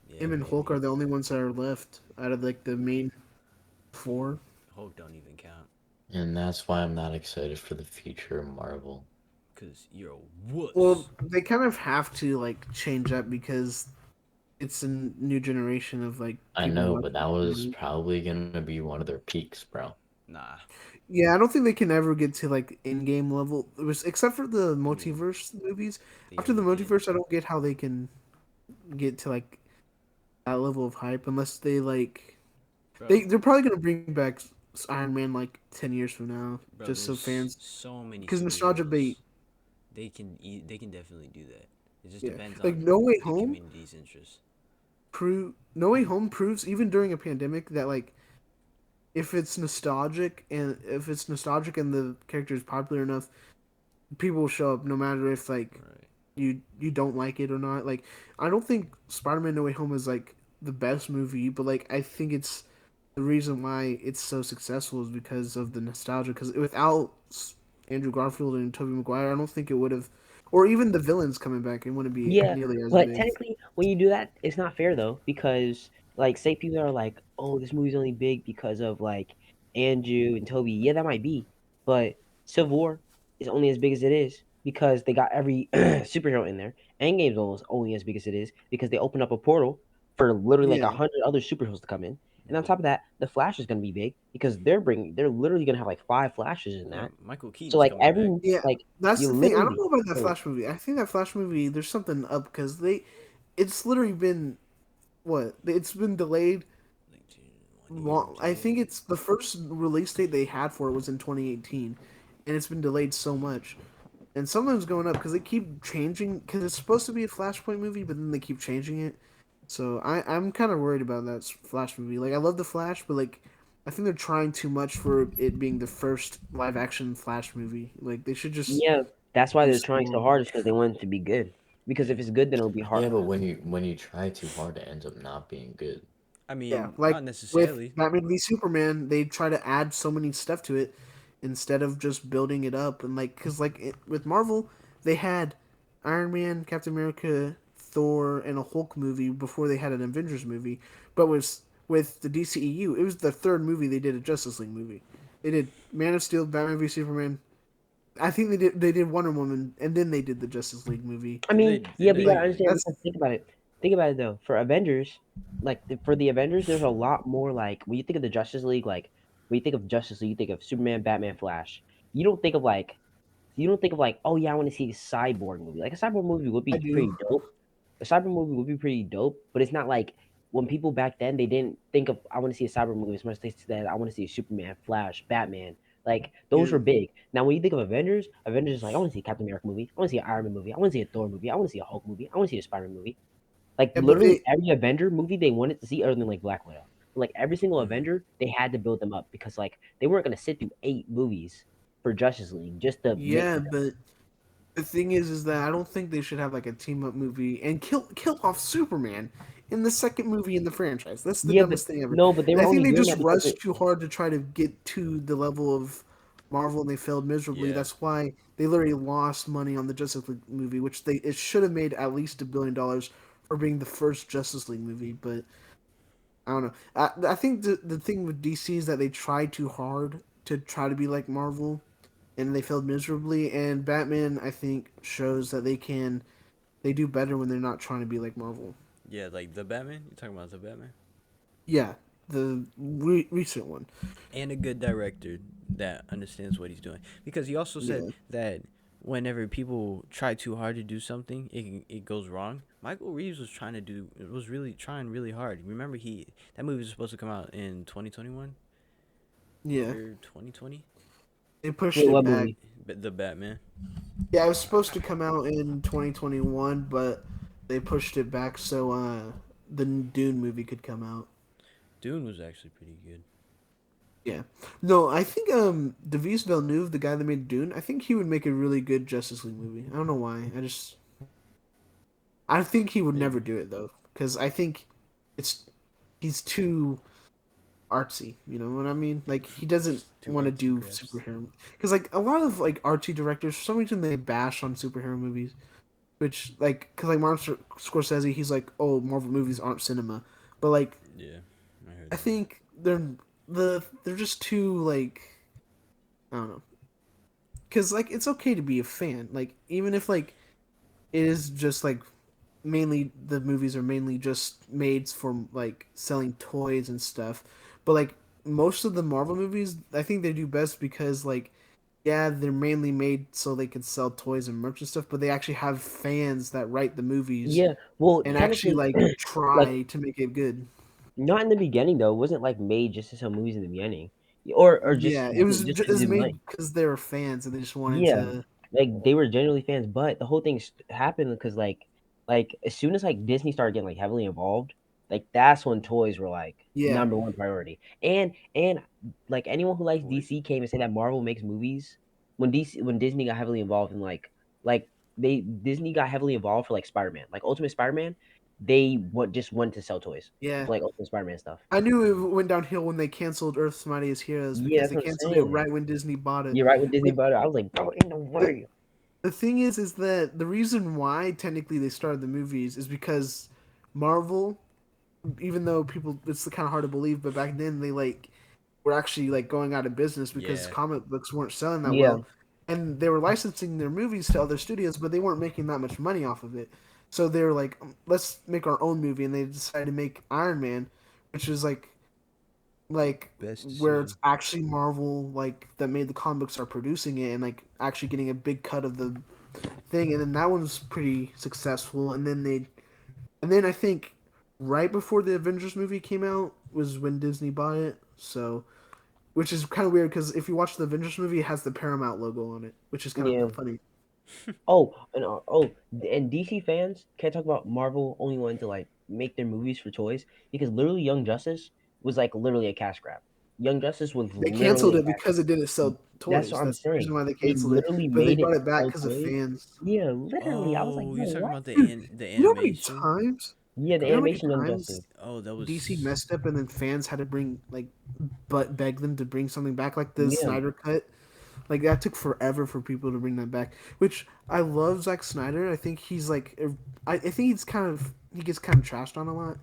Yeah, Him and Hulk maybe. are the only ones that are left out of like the main four. Hulk don't even count And that's why I'm not excited for the future of Marvel. because you're a wuss. Well, they kind of have to like change up because it's a new generation of like. I people know, watching but that was movies. probably gonna be one of their peaks, bro. Nah, Yeah, I don't think they can ever get to like in-game level. It was except for the multiverse movies. After the already did. multiverse, I don't get how they can get to like that level of hype unless they like. Bro, They're probably gonna bring back Iron Man like 10 years from now, bro, just so there's fans. so many Because nostalgia superheroes. bait. They can definitely do that. It just Yeah, depends like on No Way the Home. community's interest. No Way Home proves even during a pandemic that like if it's nostalgic and the character is popular enough, people will show up no matter if like Right. you don't like it or not. Like I don't think Spider-Man No Way Home is like the best movie, but like I think it's the reason why it's so successful is because of the nostalgia. Because without Andrew Garfield and Tobey Maguire, I don't think it would have, or even the villains coming back, it wouldn't be Yeah, nearly as but big. technically, when you do that, it's not fair though, because like, say people are like, "Oh, this movie's only big because of like Andrew and Toby." Yeah, that might be, but Civil War is only as big as it is because they got every superhero in there. Endgame's almost only as big as it is because they opened up a portal for literally like Yeah. 100 other superheroes to come in. And on top of that, the Flash is going to be big because they're literally going to have like 5 Flashes in Yeah, that. Michael Keaton's So like coming back. Yeah, like that's you the thing. I don't literally know about that so, Flash movie. I think that Flash movie, there's something up because it's literally been what? It's been delayed. Like, one year, I 2 think years. it's the first release date they had for it was in 2018, and it's been delayed so much. And something's going up because they keep changing. Because it's supposed to be a Flashpoint movie, but then they keep changing it. So I'm kind of worried about that Flash movie. Like I love the Flash, but like I think they're trying too much for it being the first live action Flash movie. Like they should just yeah, that's why do they're trying so small. hard is because they want it to be good. Because if it's good, then it'll be hard. Yeah, but when you try too hard, it ends up not being good. I mean, Yeah, like not with necessarily. Batman v Superman, they try to add so many stuff to it instead of just building it up. And like, cause like with Marvel, they had Iron Man, Captain America, Thor, and a Hulk movie before they had an Avengers movie. But with the DCEU, it was the third movie they did a Justice League movie. They did Man of Steel, Batman v Superman. I think they did Wonder Woman, and then they did the Justice League movie. I mean, They yeah, but you did. gotta understand That's because think about it. Think about it though. For Avengers, like for the Avengers, there's a lot more like when you think of the Justice League, like when you think of Justice League, you think of Superman, Batman, Flash. You don't think of like, oh yeah, I want to see a cyborg movie. Like a cyborg movie would I be pretty do. dope. A cyborg movie would be pretty dope, but it's not like when people back then they didn't think of I want to see a cyborg movie as much as they said I want to see a Superman, Flash, Batman. Like those Yeah. were big. Now when you think of Avengers, Avengers is like I want to see a Captain America movie, I want to see an Iron Man movie, I want to see a Thor movie, I want to see a Hulk movie, I want to see a Spider-Man movie. Like Yeah, but literally every Avenger movie they wanted to see other than like Black Widow. Like every single Mhm. Avenger, they had to build them up because like they weren't gonna sit through 8 movies for Justice League just to make yeah, but The thing is that I don't think they should have like a team up movie and kill off Superman in the second movie in the franchise. That's the Yeah, but dumbest thing ever. no, but they were I think only they doing just that because rushed too hard to try to get to the level of Marvel, and they failed miserably. Yeah. That's why they literally lost money on the Justice League movie, which it should have made at least $1 billion for being the first Justice League movie. But I don't know. I think the thing with DC is that they tried too hard to try to be like Marvel, and they failed miserably. And Batman, I think, shows that they do better when they're not trying to be like Marvel. Yeah, like the Batman. You talking about the Batman? Yeah, the recent one. And a good director that understands what he's doing. Because he also said Yeah. that whenever people try too hard to do something, it goes wrong. Michael Reeves was really trying really hard. Remember, that movie was supposed to come out in 2021 Yeah, or 2020. they pushed Wait, it what back. movie? The Batman. Yeah, it was supposed to come out in 2021, but they pushed it back so the Dune movie could come out. Dune was actually pretty good. Yeah. No, I think Denis Villeneuve, the guy that made Dune, I think he would make a really good Justice League movie. I don't know why. I think he would never do it though, because I think he's too artsy. You know what I mean? Like he doesn't Too want to artsy, do perhaps. superhero, because like a lot of like artsy directors, for some reason they bash on superhero movies, which like because like Martin Scorsese, he's like, oh, Marvel movies aren't cinema, but like Yeah, I heard I that. think they're just too like I don't know, because like it's okay to be a fan, like even if like it is just like mainly the movies are mainly just made for like selling toys and stuff, but like most of the Marvel movies I think they do best because like yeah they're mainly made so they can sell toys and merch and stuff, but they actually have fans that write the movies Yeah, well, and actually technically, like like try to make it good. not in the beginning though. It wasn't like made just to sell movies in the beginning, or Yeah, it was just it to was do made money. because they were fans and they just wanted Yeah, to. like they were genuinely fans, but the whole thing happened because like as soon as like Disney started getting like heavily involved, like that's when toys were like Yeah, number one priority. And like anyone who likes Toys. DC came and said that Marvel makes movies when Disney got heavily involved in like they Disney got heavily involved for like Spider-Man, like Ultimate Spider-Man, they just went to sell toys yeah. for like Ultimate Spider-Man stuff. I knew it went downhill when they canceled Earth's Mightiest Heroes Yeah, because that's they what I'm canceled it saying. right when Disney bought it. You're right with Disney Like, bought it. I was like, bro, ain't no the, way. the thing is that the reason why technically they started the movies is because Marvel, even though people, it's kind of hard to believe, but back then they like were actually like going out of business because Yeah. comic books weren't selling that Yeah. well, and they were licensing their movies to other studios, but they weren't making that much money off of it. So they were like, let's make our own movie, and they decided to make Iron Man, which is like Best where decision. it's actually Marvel like that made the comic books are producing it and like actually getting a big cut of the thing, and then that one was pretty successful, and then I think right before the Avengers movie came out was when Disney bought it. So, which is kind of weird because if you watch the Avengers movie, it has the Paramount logo on it, which is kind Yeah. of funny. And DC fans can't talk about Marvel only wanting to like make their movies for toys because literally Young Justice was like literally a cash grab. Young Justice was They literally canceled a it cash because it didn't sell That's what toys. I'm That's the reason saying. why they They canceled it. literally But they made it brought to it back sell because of toys. fans. Yeah, literally. I was like, Oh, bro, you're talking what? about the the You know how many animation? times? Yeah, the You know how many animation Young times Justice. Oh, that was. DC messed up and then fans had to bring beg them to bring something back, like the Yeah. Snyder cut. Like that took forever for people to bring that back. Which I love Zack Snyder. I think he's like I think he gets kind of trashed on a lot.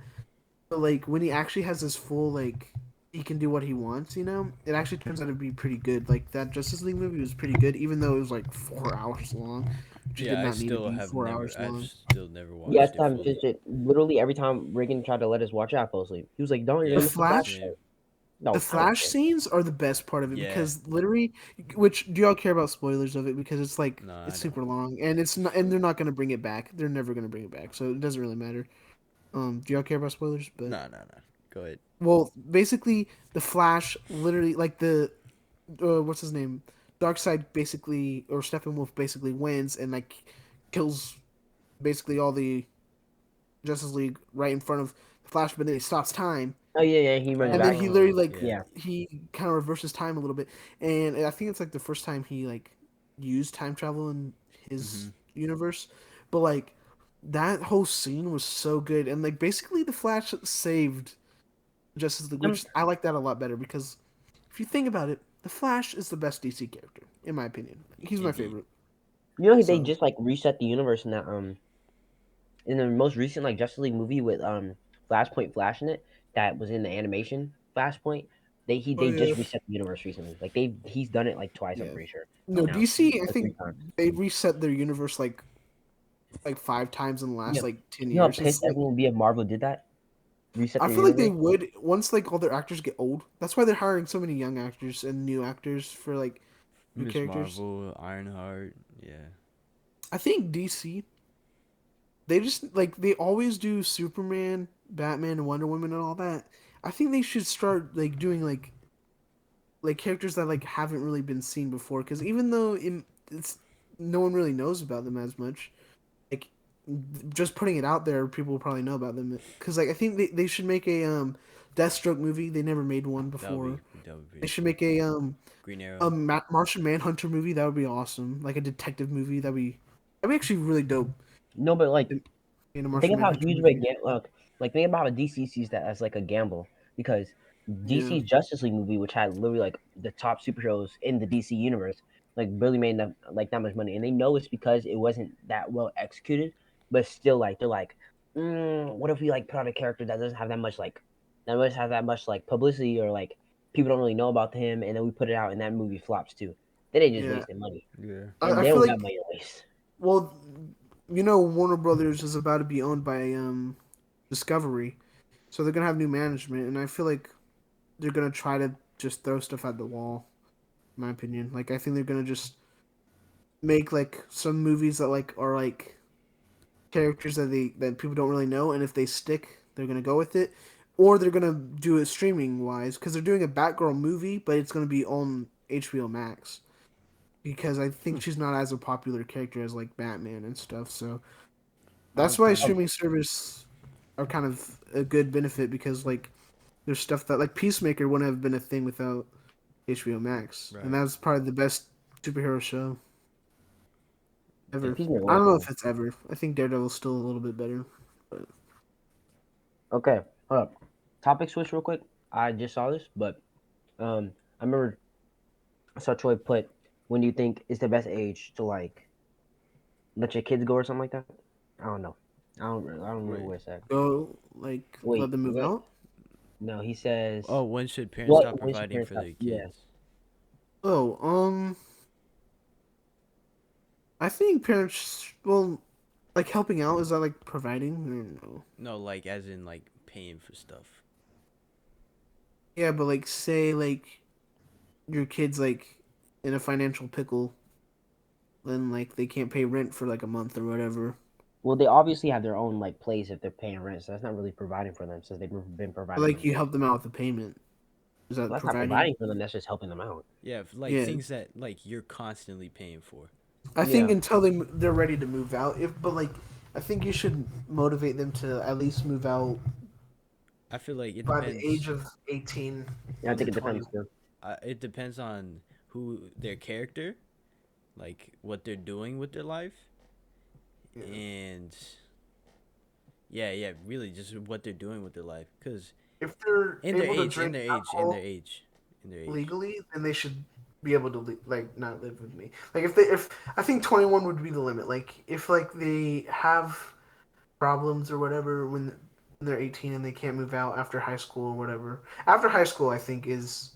But like when he actually has his full like he can do what he wants, it actually turns out to be pretty good. Like that Justice League movie was pretty good, even though it was like 4 hours long, which it did Yeah, not need to be 4 hours I've long. still never Yeah, I watched still it haven't fully. finished it. Literally every time Reagan tried to let us watch it, I fell asleep. He was like, "Don't, you're Yeah, gonna miss the Flash Flash? same. part." No, The I don't Flash care. scenes are the best part of it Yeah. because literally, which do y'all care about spoilers of it? Because it's like No, I it's don't. super long and it's not, and they're not gonna bring it back. They're never gonna bring it back, so it doesn't really matter. Do y'all care about spoilers? But No. Go ahead. well, basically, the Flash literally like the what's his name, Darkseid basically or Steppenwolf basically wins and like kills basically all the Justice League right in front of the Flash, but then he stops time. Oh yeah, he runs And then back. he literally like yeah. he kind of reverses time a little bit, and I think it's like the first time he like used time travel in his universe, but like that whole scene was so good, and like basically the Flash saved Justice League, which I like that a lot better because if you think about it, the Flash is the best DC character in my opinion. He's my favorite. You know, they So- just like reset the universe in that in the most recent like Justice League movie with Flashpoint Flash in it that was in the animation Flashpoint. They just reset the universe recently. Like he's done it like twice. I'm pretty sure. No, now, DC. I or 3 think times. they reset their universe like 5 times in the last Yeah. like 10 You know how years. pissed It's, like, everyone would be if Marvel did that? Reset I the feel like they universe? would once like all their actors get old. That's why they're hiring so many young actors and new actors for like new Miss characters. Marvel, Ironheart, yeah. I think DC. They just like they always do Superman, Batman, and Wonder Woman and all that. I think they should start like doing like characters that like haven't really been seen before. Because even though it's no one really knows about them as much, like just putting it out there, people will probably know about them. Because like I think they should make a Deathstroke movie. They never made one before. That would be They should make a Green Arrow. Martian Manhunter movie. That would be awesome. Like a detective movie. That'd be actually really dope. No, but like In a think Martian of how Manhunter huge of movie. like think about how DC sees that as like a gamble because DC's Yeah. Justice League movie, which had literally like the top superheroes in the DC universe, like barely made that much money, and they know it's because it wasn't that well executed. But still, like they're like, what if we like put out a character that doesn't have that much like publicity or like people don't really know about him, and then we put it out and that movie flops too. Then they just Yeah. wasted money, Yeah. and I they feel don't like got money to waste. well, Warner Brothers is about to be owned by Discovery, so they're gonna have new management, and I feel like they're gonna try to just throw stuff at the wall. In my opinion, like I think they're gonna just make like some movies that like are like characters that people don't really know, and if they stick, they're gonna go with it, or they're gonna do it streaming wise because they're doing a Batgirl movie, but it's gonna be on HBO Max because I think she's not as a popular character as like Batman and stuff. So that's why streaming service are kind of a good benefit because like there's stuff that like Peacemaker wouldn't have been a thing without HBO Max, Right. and that's probably the best superhero show ever. Peacemaker I don't know was if it's ever. I think Daredevil's still a little bit better. But Okay, hold up. Topic switch real quick. I just saw this, but I remember I saw Troy put, when do you think is the best age to like let your kids go or something like that? I don't know. I don't remember where it's at. go like Wait, let them move what? out. No, he says. Oh, when should parents What? stop When should providing parents for stop- their yeah. kids? Oh, I think parents like helping out is that like providing? I don't know. No, like as in like paying for stuff. Yeah, but like say like your kid's like in a financial pickle, then like they can't pay rent for like a month or whatever. Well, they obviously have their own like place if they're paying rent, so that's not really providing for them since they've been But providing. like for you them. help them out with the payment. Is that Well, that's not providing? providing for them. That's just helping them out. Yeah, like Yeah. things that like you're constantly paying for. I think Yeah. until they're ready to move out. But like I think you should motivate them to at least move out I feel like it by depends. the age of 18. Yeah, I think it to 20. depends too. It depends on who their character, like what they're doing with their life, and yeah, really just what they're doing with their life. Cause If they're in their able to age, drink in their alcohol age. legally, then they should be able to like not live with me. Like if I think 21 would be the limit. Like if like they have problems or whatever when they're 18 and they can't move out after high school or whatever. After high school, I think is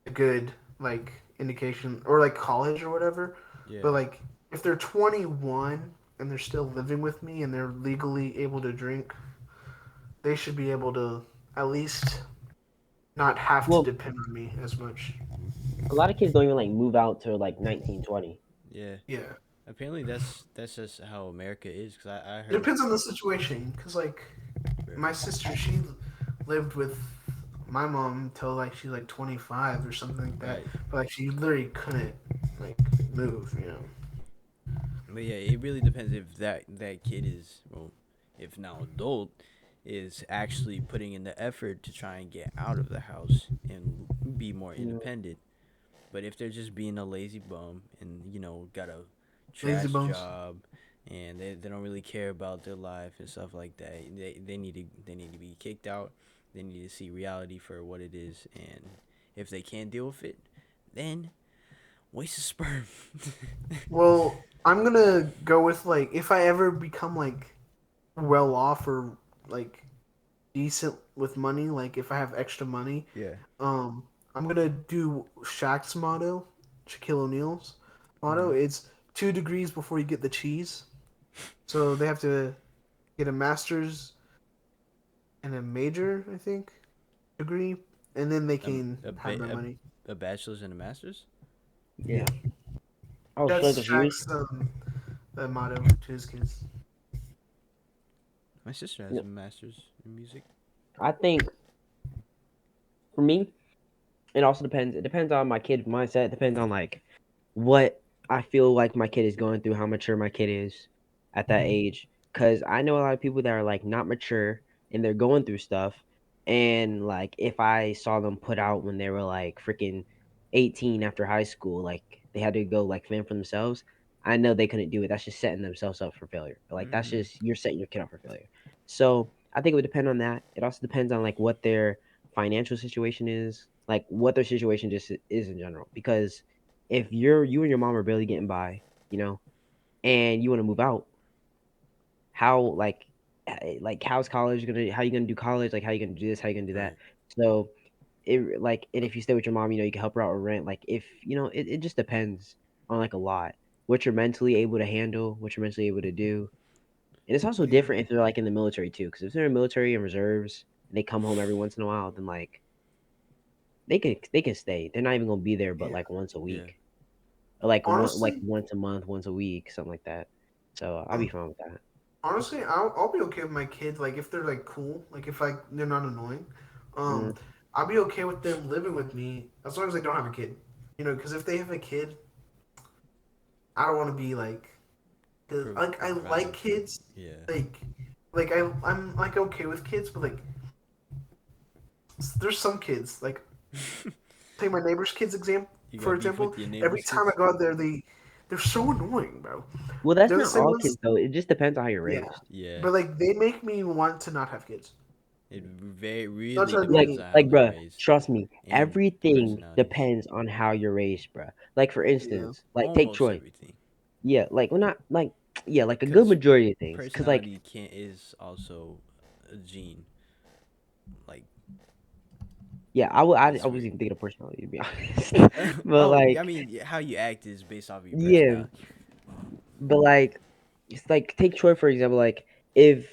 a good like indication or like college or whatever. Yeah. But like if they're 21 and they're still living with me and they're legally able to drink, they should be able to at least not have Well- to depend on me as much. A lot of kids don't even like move out to like 19, 20. Yeah. Yeah. Apparently that's just how America is. Cause I It heard. depends on the situation. Cause like my sister, she lived with my mom till like she's like 25 or something like that. Right. But like she literally couldn't like move, you know. But yeah, it really depends if that kid is, well, if now adult, is actually putting in the effort to try and get out of the house and be more independent. But if they're just being a lazy bum and gotta Lazy trash bones. job, and they don't really care about their life and stuff like that. They need to be kicked out. They need to see reality for what it is, and if they can't deal with it, then waste of sperm. Well, I'm gonna go with like if I ever become like well off or like decent with money, like if I have extra money, Yeah. I'm gonna do Shaq's motto, Shaquille O'Neal's motto. Mhm. It's 2 degrees before you get the cheese. So they have to get a master's and a major, I think, degree, and then they can have their money. A bachelor's and a master's. Yeah. I was so That's confused. Shaq's motto to his kids. My sister has Yeah. a master's in music. I think for me, it also depends. It depends on my kid's mindset. It depends on like what I feel like my kid is going through, how mature my kid is at that age. Cause I know a lot of people that are like not mature and they're going through stuff. And like if I saw them put out when they were like freaking 18 after high school, like they had to go like fend for themselves, I know they couldn't do it. That's just setting themselves up for failure. Like that's Mm. just you're setting your kid up for failure. So I think it would depend on that. It also depends on like what their financial situation is, like what their situation just is in general. Because if you and your mom are barely getting by, you know, and you want to move out, how like how's college gonna how you gonna do college? Like how you gonna do this? How you gonna do that? Right. So it like and if you stay with your mom, you know, you can help her out with rent. Like if you know, it just depends on like a lot. What you're mentally able to handle, what you're mentally able to do. And it's also Yeah. different if they're like in the military too. Because if they're in military and reserves and they come home every once in a while, then like they can stay. They're not even gonna be there but Yeah. like once a Yeah. week. Or like Honestly, once a month, once a week, something like that. So I'll be um, fine with that. honestly, I'll be okay with my kids. Like if they're like cool, like if like they're not annoying, Mm, um, I'll be okay with them living with me as long as they don't have a kid. You know, because if they have a kid, I don't want to be like, 'cause, like I like Providing for. kids, Yeah. like I'm like okay with kids, but like there's some kids like take my neighbor's kids example You for got beef example. with your Every neighbor's time I kids? go out there, they're so annoying, bro. well, that's They're the not same all ones. kids though. It just depends on how you're Yeah, raised. Yeah. but like they make me want to not have kids. It very Not really trying to depends be on how Like, they're bruh, raised trust me, and everything personalities. depends on how you're raised, bruh. Like for yeah. instance, like take Almost Troy. everything. Yeah, like well, not like yeah, like a good Because majority of things. Cause like personality can is also a gene. Like yeah, I it's was weird. even thinking of personality to be honest, but Oh, I like mean, how you act is based off of your yeah, personality. but like it's like take Troy for example. Like if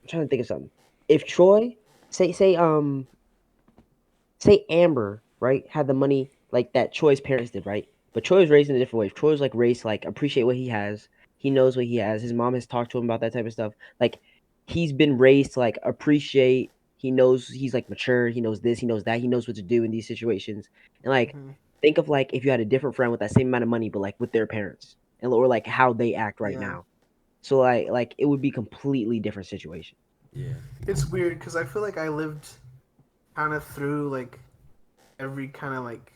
I'm trying to think of something, if Troy say Amber, right, had the money like that Troy's parents did, right? But Troy was raised in a different way. Troy's like raised to, like appreciate what he has. He knows what he has. His mom has talked to him about that type of stuff. Like he's been raised to like appreciate. He knows he's like mature. He knows this. He knows that. He knows what to do in these situations. And like Hmm. think of like if you had a different friend with that same amount of money, but like with their parents, and or like how they act right Yeah. now. So like it would be completely different situation. Yeah. It's weird because I feel like I lived kind of through like every kind of like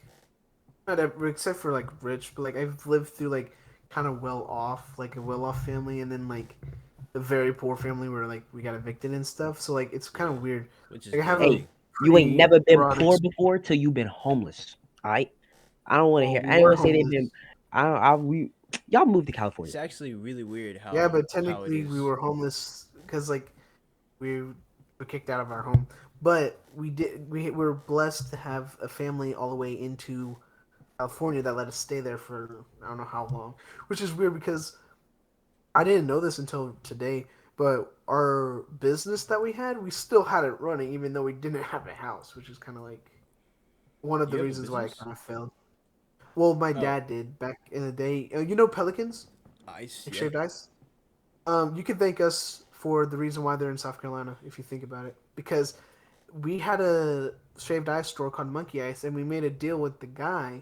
not every, except for like rich, but like I've lived through like kind of well off, like a well off family, and then like the very poor family where like we got evicted and stuff. So like it's kind Yeah. of weird. Which is Like I have a Hey, different. you ain't pretty never been broad. poor before till you been homeless. All right. I don't want to Well, hear. we I ain't were gonna say they've been. homeless. I don't. We y'all moved to It's California. actually really weird Yeah, but how it technically we is. were homeless because like we were kicked out of our home. But we were blessed to have a family all the way into California that let us stay there for I don't know how long, which is weird because I didn't know this until today. But our business that we had, we still had it running even though we didn't have a house, which is kind of like one of You the have a reasons why I business? kind of failed. Well, my Oh, dad did back in the day. You know Pelicans, ice. like Yeah. shaved ice. You can thank us for the reason why they're in South Carolina if you think about it, because we had a shaved ice store called Monkey Ice, and we made a deal with the guy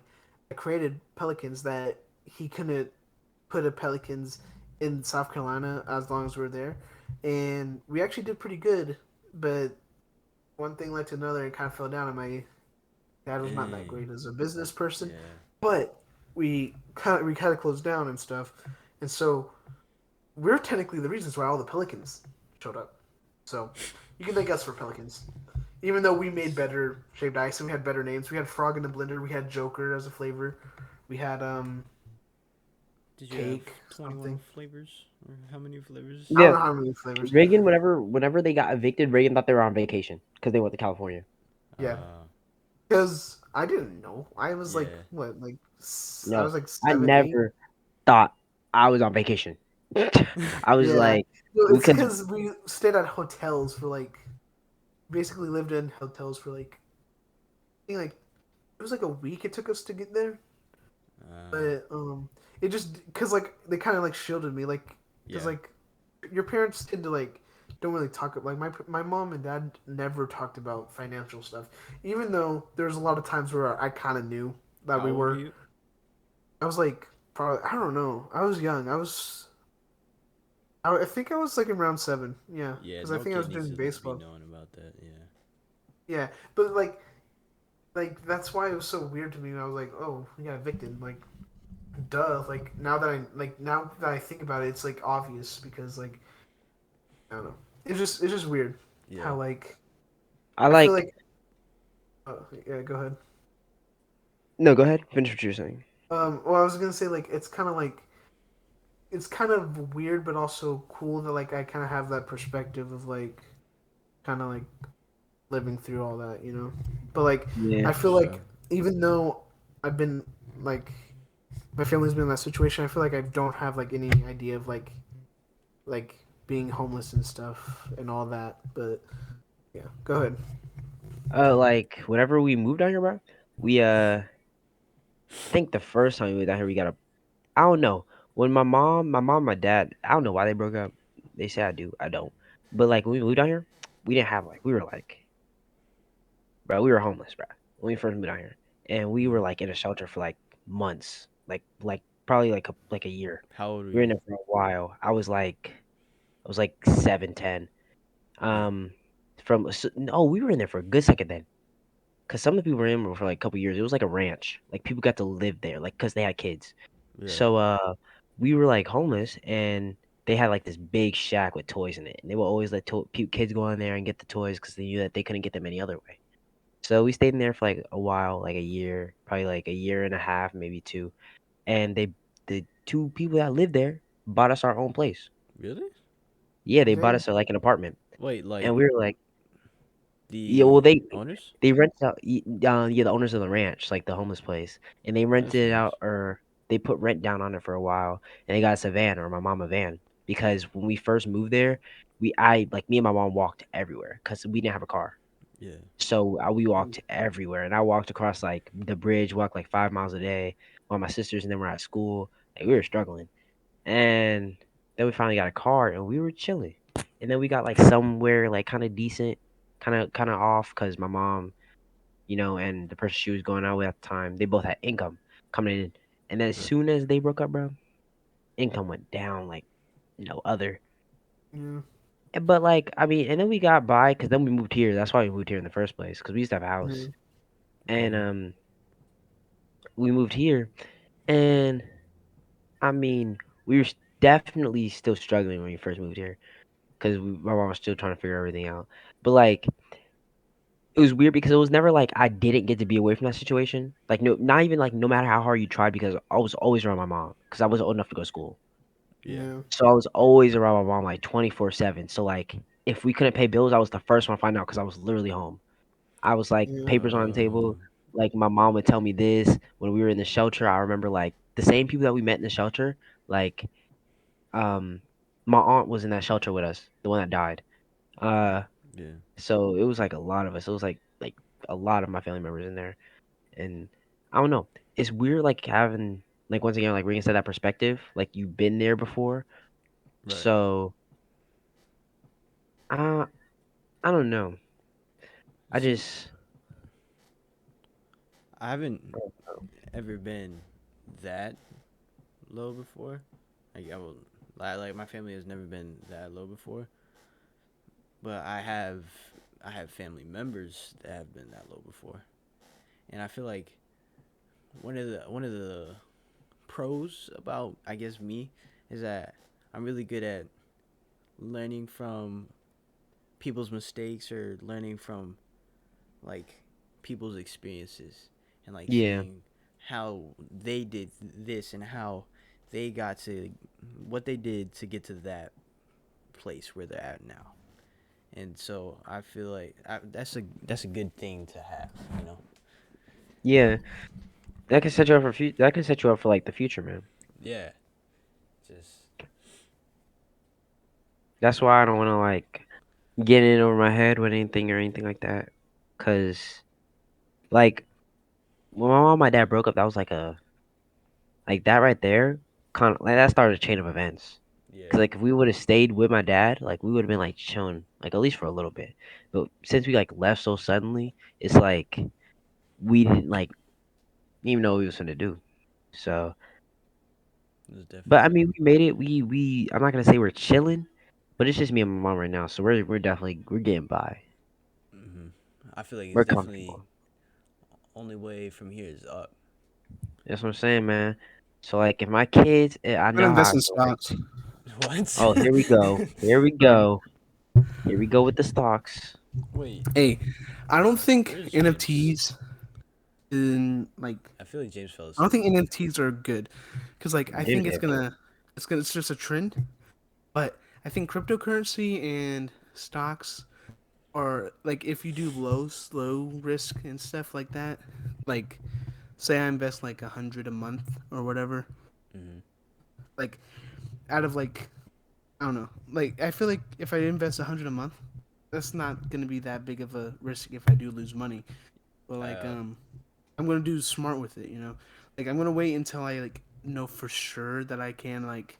that created Pelicans that he couldn't put a Pelicans in South Carolina as long as we are there, and we actually did pretty good. But one thing led to another, and kind of fell down. And my dad was not that Dang. great as a business person, Yeah. but we kind of closed down and stuff, and so we're technically the reasons why all the pelicans showed up. So you can thank us for pelicans. Even though we made better shaved ice and we had better names, we had Frog in the Blender, we had Joker as a flavor, we had Did you cake have 21 something. flavors? Or how many flavors? I Yeah, don't know how many flavors. Reagan. Whenever they got evicted, Reagan thought they were on vacation because they went to California. Yeah, Uh, because I didn't know. I was like yeah. what, like I No, was like I 7, 8. never thought I was on vacation. I was Yeah, like, no, we it's could. because we stayed at hotels for like basically lived in hotels for like I think like it was like a week it took us to get there. But it just because like they kind of like shielded me like because Yeah. like your parents tend to like don't really talk like my mom and dad never talked about financial stuff even though there's a lot of times where I kind of knew that How we old are were. you? I was like probably I don't know, I was young. I think I was like around 7, yeah, Yeah, because I no think I kid was needs doing to be baseball. knowing about that. Yeah. Yeah, but like that's why it was so weird to me. I was like, oh, we got evicted. Like, duh. Like now that I think about it, it's like obvious because like I don't know. It's just weird Yeah. how like I I feel like. like yeah. Go ahead. No, go ahead. Finish what you're saying. Well, I was gonna say like it's kind of weird, but also cool that like I kind of have that perspective of like kind of like living through all that, you know. But like Yeah. I For feel sure. like even though I've been like my family's been in that situation, I feel like I don't have like any idea of like being homeless and stuff and all that. But yeah, go ahead. Like whenever we moved down here, bro, we I think the first time we moved down here, we got a. I don't know. When my dad, I don't know why they broke up. They say I do, I don't. But like when we moved down here, we didn't have like we were like, bro, we were homeless, bro, when we first moved down here, and we were Mm. like in a shelter for like months, like probably like a year. How old are We were in you? there for a while. I was like 7, 10. Mm. Um, no, we were in there for a good second then. Cause some of the people were in for like a couple years. It was like a ranch. Like people got to live there, like cause they had kids. Yeah. So we were like homeless, and they had like this big shack with toys in it, and they would always let kids go in there and get the toys because they knew that they couldn't get them any other way. So we stayed in there for like a while, like a year, probably like a year and a half, maybe 2. And the 2 people that lived there bought us our own place. Really? Yeah, they bought Dang. us like an apartment, Wait, and like we were like, yeah, well, the they owners? they rented out, yeah, the owners of the ranch, like the homeless place, and they That's rented it nice. out, or they put rent down on it for a while, and they got us a van, or my mom a van, because when we first moved there, me and my mom walked everywhere because we didn't have a car, Yeah. so we walked everywhere, and I walked across like the bridge, walked like 5 miles a day, while my sisters and them were at school, like we were struggling, and then we finally got a car, and we were chilling, and then we got like somewhere like kind of decent, kind of off, because my mom, and the person she was going out with at the time, they both had income coming in. And then as Right. soon as they broke up, bro, income went down like no other. Yeah. But like, I mean, and then we got by because then we moved here. That's why we moved here in the first place because we used to have a house. Yeah. And Mm. we moved here, and I mean, we were definitely still struggling when we first moved here because my mom was still trying to figure everything out. But like, it was weird because it was never like I didn't get to be away from that situation. Like no, not even like no matter how hard you tried, because I was always around my mom because I wasn't old enough to go to school. Yeah. Yeah. So I was always around my mom like 24/7. So like if we couldn't pay bills, I was the first one to find out because I was literally home. I was like Yeah. papers on the table. Like my mom would tell me this when we were in the shelter. I remember like the same people that we met in the shelter. Like um, my aunt was in that shelter with us, the one that died. Uh, Yeah. so it was like a lot of us. It was like a lot of my family members in there. And I don't know. It's weird like having like once again like Regan said that perspective, like you've been there before. Right. So uh I don't know. I See, just I haven't ever been that low before. Like I will, like my family has never been that low before. But I have family members that have been that low before, and I feel like one of the pros about, I guess, me is that I'm really good at learning from people's mistakes or learning from like people's experiences and like Yeah. seeing how they did this and how they got to what they did to get to that place where they're at now. And so I feel like that's a good thing to have, you know. Yeah. That can set you up for that can set you up for like the future, man. Yeah. Just That's why I don't want to like get in over my head with anything or anything like that. Cause like when my mom and my dad broke up, that was like that right there. Kind of like that started a chain of events. yeah. Cause like if we would have stayed with my dad, like we would have been like chilling, like at least for a little bit. But since we like left so suddenly, it's like we didn't like even know what we was gonna do. So, It was but I definitely mean, we made it. We I'm not gonna say we're chilling, but it's just me and my mom right now. So we're definitely we're getting by. hmm I feel like it's We're definitely comfortable. only way from here is up. That's what I'm saying, man. So like, if my kids, I I'm gonna know how I invest in feel right stocks. now. What? Oh, here we go. Here we go. Here we go with the stocks. Wait, Hey, I don't think where's James? NFTs in like I feel like James fell I don't asleep. think NFTs are good because like I James think ain't fell. it's just a trend. But I think cryptocurrency and stocks are like if you do slow risk and stuff like that, like say I invest like 100 a month or whatever, hmm like out of like I don't know, like I feel like if I invest 100 a month, that's not gonna be that big of a risk if I do lose money. But like Uh, I'm gonna do smart with it, you know. Like I'm gonna wait until I like know for sure that I can like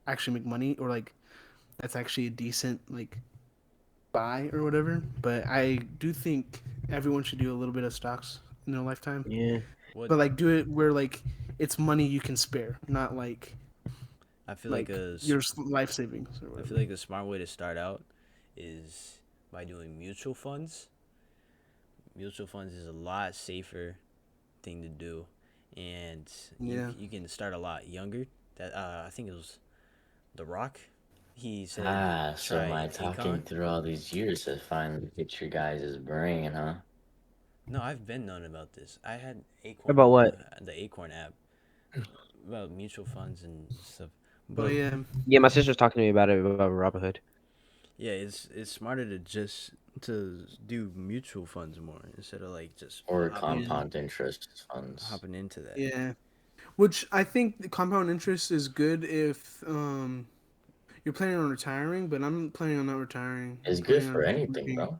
actually make money or like that's actually a decent like buy or whatever. But I do think everyone should do a little bit of stocks in their lifetime. Yeah. what But like do it where like it's money you can spare, not I feel like like your life savings or I whatever. feel like a smart way to start out is by doing mutual funds. Mutual funds is a lot safer thing to do, and Yeah. you can start a lot younger. That I think it was The Rock. He said Ah, so try my talking Akon. through all these years has finally hit your guys' brain, huh? No, I've been known about this. I had About Acorn, what? the Acorn app, about mutual funds and stuff. But But yeah, Yeah, my sister's talking to me about it about Robinhood. yeah, it's smarter to just to do mutual funds more instead of like just Or yeah, compound interest funds. hopping into that. yeah. Which I think the compound interest is good if you're planning on retiring, but I'm planning on not retiring. It's I'm good planning for on anything, working. bro.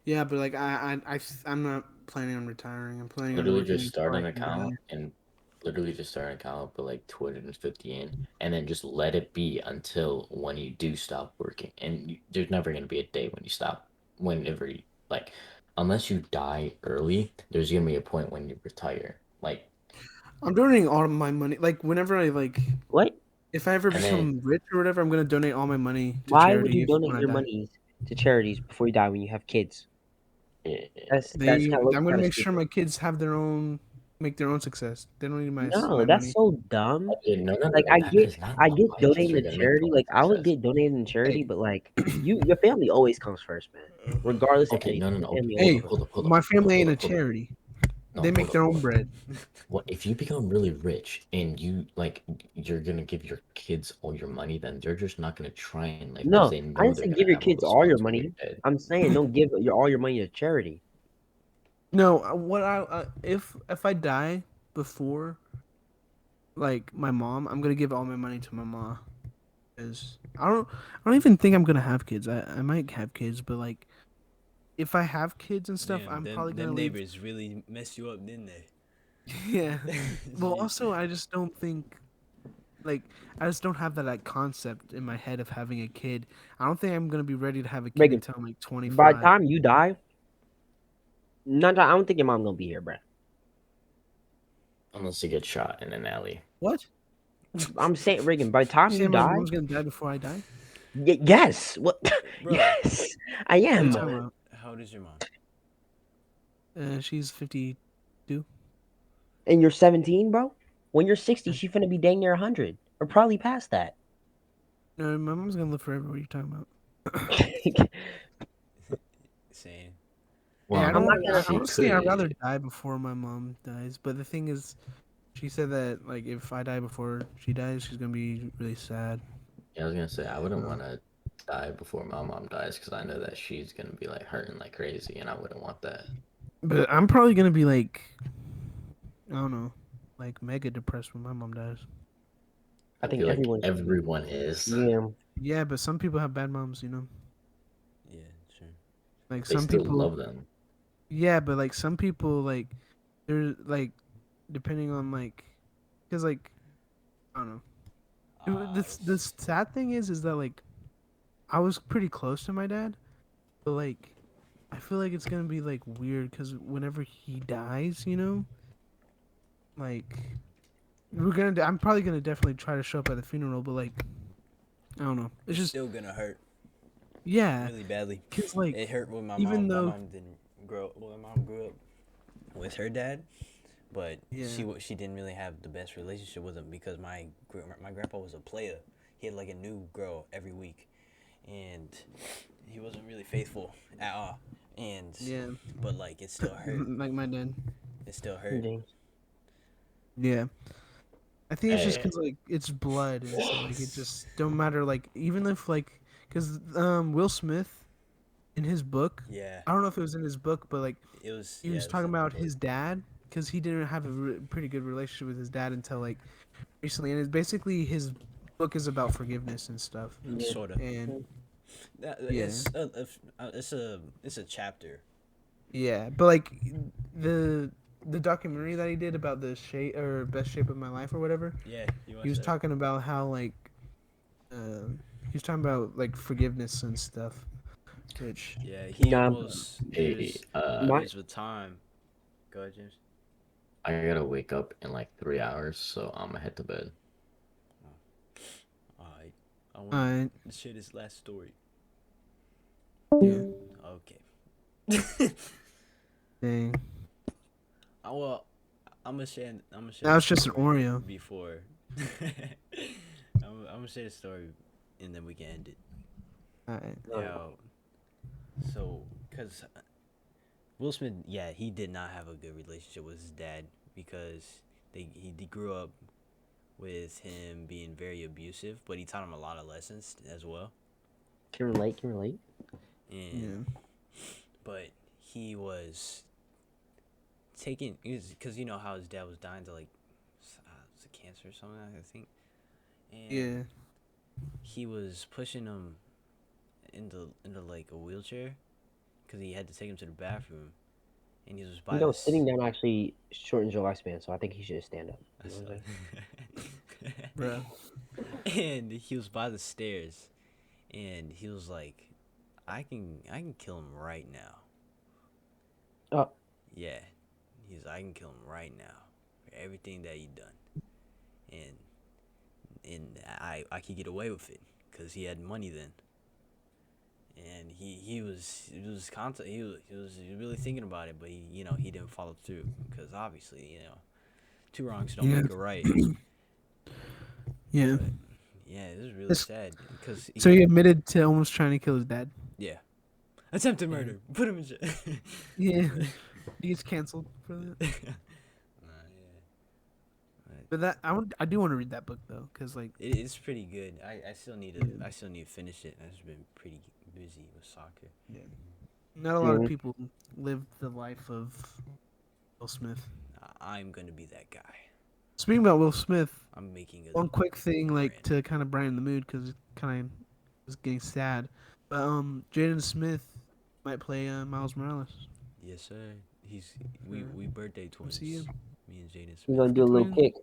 Yeah, but like I'm not planning on retiring. I'm planning on Literally just working start until I an can account die. and literally just start an account, put like 250 in, and then just let it be until when you do stop working. And there's never gonna be a day when you stop. Whenever you like, unless you die early, there's gonna be a point when you retire. Like, I'm donating all of my money. Like whenever I like, What? if I ever and then become rich or whatever, I'm gonna donate all my money to Why would you charity donate when I your die. money to charities before you die when you have kids? That's kind of I'm gonna kind of make sure stupid. my kids have their own, make their own success. They don't need No, my that's money. so dumb. no, no, Like no. That is not I why get kids donating are to gonna make their charity. own Like I would success. get donating to charity, Hey, but like your family always comes first, man. Regardless of Okay, no, no, anything, no. your Okay, family always hold hey, up, comes hold up, first. hold up, my hold up, family hold ain't a up, hold up. charity. No, They make hold up, their hold own up. bread. What if you become really rich and you like you're gonna give your kids all your money, then they're just not gonna try and live because No, they I know didn't they're say gonna give your have all kids those all your funds when you're money. dead. I'm saying don't give all your money to charity. No, what I if I die before like my mom, I'm gonna give all my money to my mom. Cause I don't even think I'm gonna have kids. I might have kids, but like if I have kids and stuff, Damn, I'm probably them gonna leave. neighbors really messed you up, didn't they? Yeah. Well, also I just don't think like I just don't have that like concept in my head of having a kid. I don't think I'm gonna be ready to have a kid Reagan, until I'm like by the 25. time you die, I don't think your mom gonna be here, bruh. Unless you get shot in an alley. What? I'm saying, Reagan, by the You time you saying my die, mom's gonna die before I die? yes, what? Bro, Yes, I What are you am. talking about? how old is your mom? She's 52. And you're 17, bro. When you're 60, she finna be dang near 100 or probably past that. No, my mom's gonna live forever. What are you talking about? Saying. Well, Yeah, I I don't. I'm not mean, gonna. she Honestly, I'd rather could. die before my mom dies. But the thing is, she said that like if I die before she dies, she's gonna be really sad. Yeah, I was gonna say I Yeah. wouldn't want to die before my mom dies because I know that she's gonna be like hurting like crazy, and I wouldn't want that. But I'm probably gonna be like, I don't know, like mega depressed when my mom dies. I I think feel like everyone. everyone is. Yeah. Yeah, but some people have bad moms, you know. Yeah, sure. Like They some still people. love them. Yeah, but like some people, like they're like, depending on like, because like, I don't know. The sad thing is that like, I was pretty close to my dad, but like, I feel like it's gonna be like weird because whenever he dies, you know, like I'm probably gonna definitely try to show up at the funeral, but like, I don't know. It's just still gonna hurt yeah, really badly. because like It hurt when my even mom. though My mom didn't grow. Well, my mom grew up with her dad, but Yeah. she didn't really have the best relationship with him because my grandpa was a player. He had like a new girl every week, and he wasn't really faithful at all. And yeah, but like it still hurt. like my dad. It still hurt. Yeah. I think it's just Hey, because like it's blood, and so like it just don't matter. Like even if like, because Will Smith, in his book, Yeah, I don't know if it was in his book, but like it was. he Yeah, was it was talking in the about book. his dad, because he didn't have a pretty good relationship with his dad until like recently, and it's basically his book is about forgiveness and stuff, Sort of. and Yeah. It's a chapter. yeah, but like the documentary that he did about the shape or best shape of my life or whatever, Yeah, you he was watched that. talking about how like he was talking about like forgiveness and stuff, which Yeah, he Nah, almost hey, my there's with time. Go ahead, James. I gotta wake up in like 3 hours, so I'm gonna head to bed. Alright. I want uh to share this last story. yeah, Okay. dang, Well, I'm gonna share. that was the just an story Oreo. before. I'm gonna share the story, and then we can end it. Alright. Yo, so cause Will Smith, yeah, he did not have a good relationship with his dad because he grew up with him being very abusive, but he taught him a lot of lessons as well. can relate. Can relate. And but he was taking because you know how his dad was dying to like was it cancer or something, I think. And Yeah. he was pushing him into like a wheelchair because he had to take him to the bathroom, and he was by You know, this. sitting down actually shortens your lifespan, so I think he should stand up. You know what I'm saying? Bro. And he was by the stairs, and he was like, I can kill him right now. Oh. Yeah, I can kill him right now for everything that he done, and I could get away with it because he had money then. And he was really thinking about it, but he didn't follow through because obviously two wrongs don't make a right. Yeah. But, yeah, it was really sad because So he admitted to almost trying to kill his dad. yeah, attempted murder. Put him in jail. Yeah. He gets canceled for that. Yeah. But that I do want to read that book though, cause like It's pretty good. I still need to finish it. I've just been pretty busy with soccer. yeah, not a lot of people live the life of Will Smith. I'm gonna be that guy. Speaking about Will Smith, I'm making one quick thing like brand. to kind of brighten the mood because it kind of is getting sad. But Jaden Smith might play Miles Morales. Yes, sir. We birthday twins. see you. Me and Jaden Smith. We're gonna do a little Twin. kick,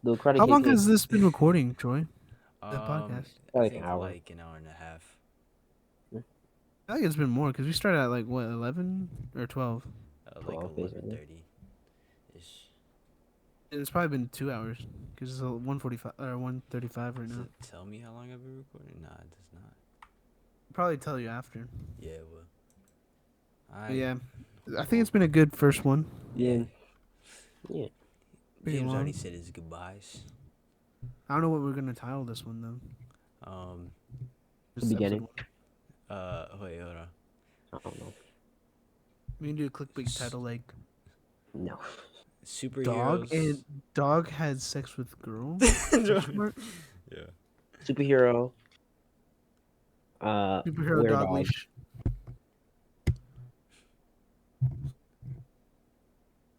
little karate How kick. long has this been recording, Troy? The podcast. I Like think an hour. like an hour and a half. I think it's been more because we started at like what 11 or 12, Like 12, basically. 11:30 ish. and it's probably been 2 hours because it's 1:45 or 1:35 right Does now. it tell me how long I've been recording? Nah, it does not. Probably tell you after. Yeah, it will. But yeah, I think it's been a good first one. Yeah. Yeah. Pretty James already long. said his goodbyes. I don't know what we're gonna title this one though. The This beginning. Wait, hold on. I don't know. We can do a clickbait title like No. Superheroes. dog had sex with girl. Yeah. Superhero. Superhero Weird dog dog. leash.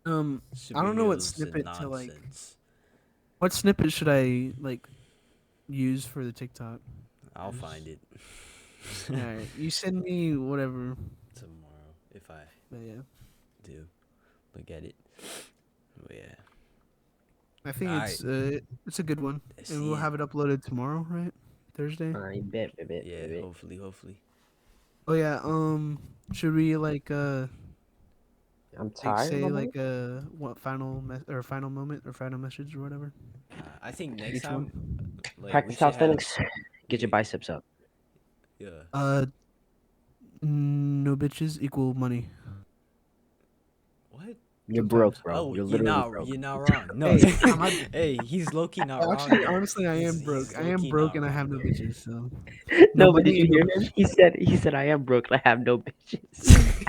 I don't know what Superheroes and snippet to like. nonsense. What snippet should I like use for the TikTok? I'll find it Alright, you send me whatever. tomorrow if I But yeah, do look at it. But yeah. I think it's a good one, Let's and we'll see have it uploaded tomorrow, right? Thursday. I bet. Yeah, hopefully. Oh yeah. Should we like I'm tired. say Mama. like what final final moment or final message or whatever? I think next Each time, one? like, we Practice should have- calisthenics. Get your biceps up. Yeah. No bitches equal money. What? You're Sometimes. broke, bro. Oh, You're you're literally not. broke. You're not wrong. No. Hey, am I- Hey, he's low key not wrong. Actually, there. honestly, I am He's broke. I am low-key broke, not and I wrong have no there. bitches. So No, but did money you and no hear him? bitches. He said I am broke. I have no bitches.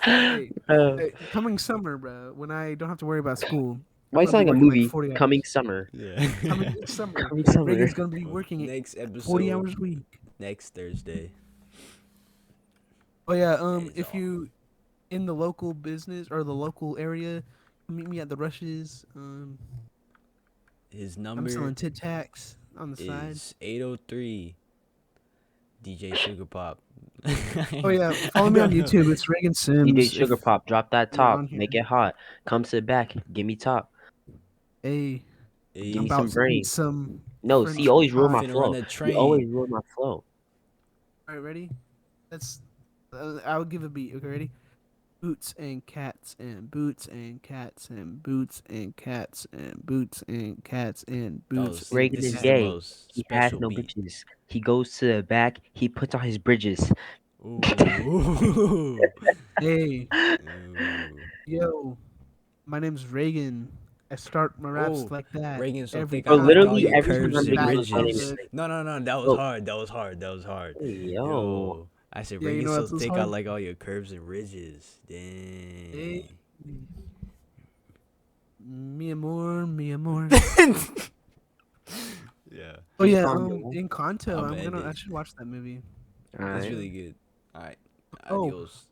Hey, Uh, hey, coming summer, bro. When I don't have to worry about school. why are you I'll be selling a working, like, movie? 40 Coming hours. summer. Yeah. Coming this summer. Coming summer. Reagan's gonna be working Next episode. 40 hours a week. Next Thursday. Oh yeah. That is If all. you in the local business or the local area, meet me at the Rushes. His I'm number selling tit tacs on the side. is 803. DJ Sugar Pop. Oh yeah, follow me on YouTube. It's Reagan Sims. DJ Sugar if Pop, drop that you're on top. here. Make it hot. Come sit back. Give me top. Hey, Hey, Give I'm me about some to brain. eat some. No, French see, you always ruin my fries. Finna flow. run a You train. always ruin my flow. All right, ready? Let's. I'll give a beat. Okay, ready? Boots and cats and boots and cats and boots and cats and boots and cats and boots. see, Reagan this is is the gay. most He has special no beat. bitches. He goes to the back. He puts on his bridges. Ooh. Hey, Ooh. yo, my name's Reagan. I start my raps Oh, like that. Reagan, so every think Bro, I time. like all literally your every curves time and Reagan Back goes on ridges. the- No, that was Oh. hard. That was hard. Hey, yo. Yo. I said, Yeah, you Reagan, know so what else think I hard? like all your curves and ridges. Dang. Hey. Mi amor, mi amor. Yeah. Oh yeah, Encanto. Encanto. I'ma end I it. should watch that movie. It's Alright. really good. All right. Oh. Adios.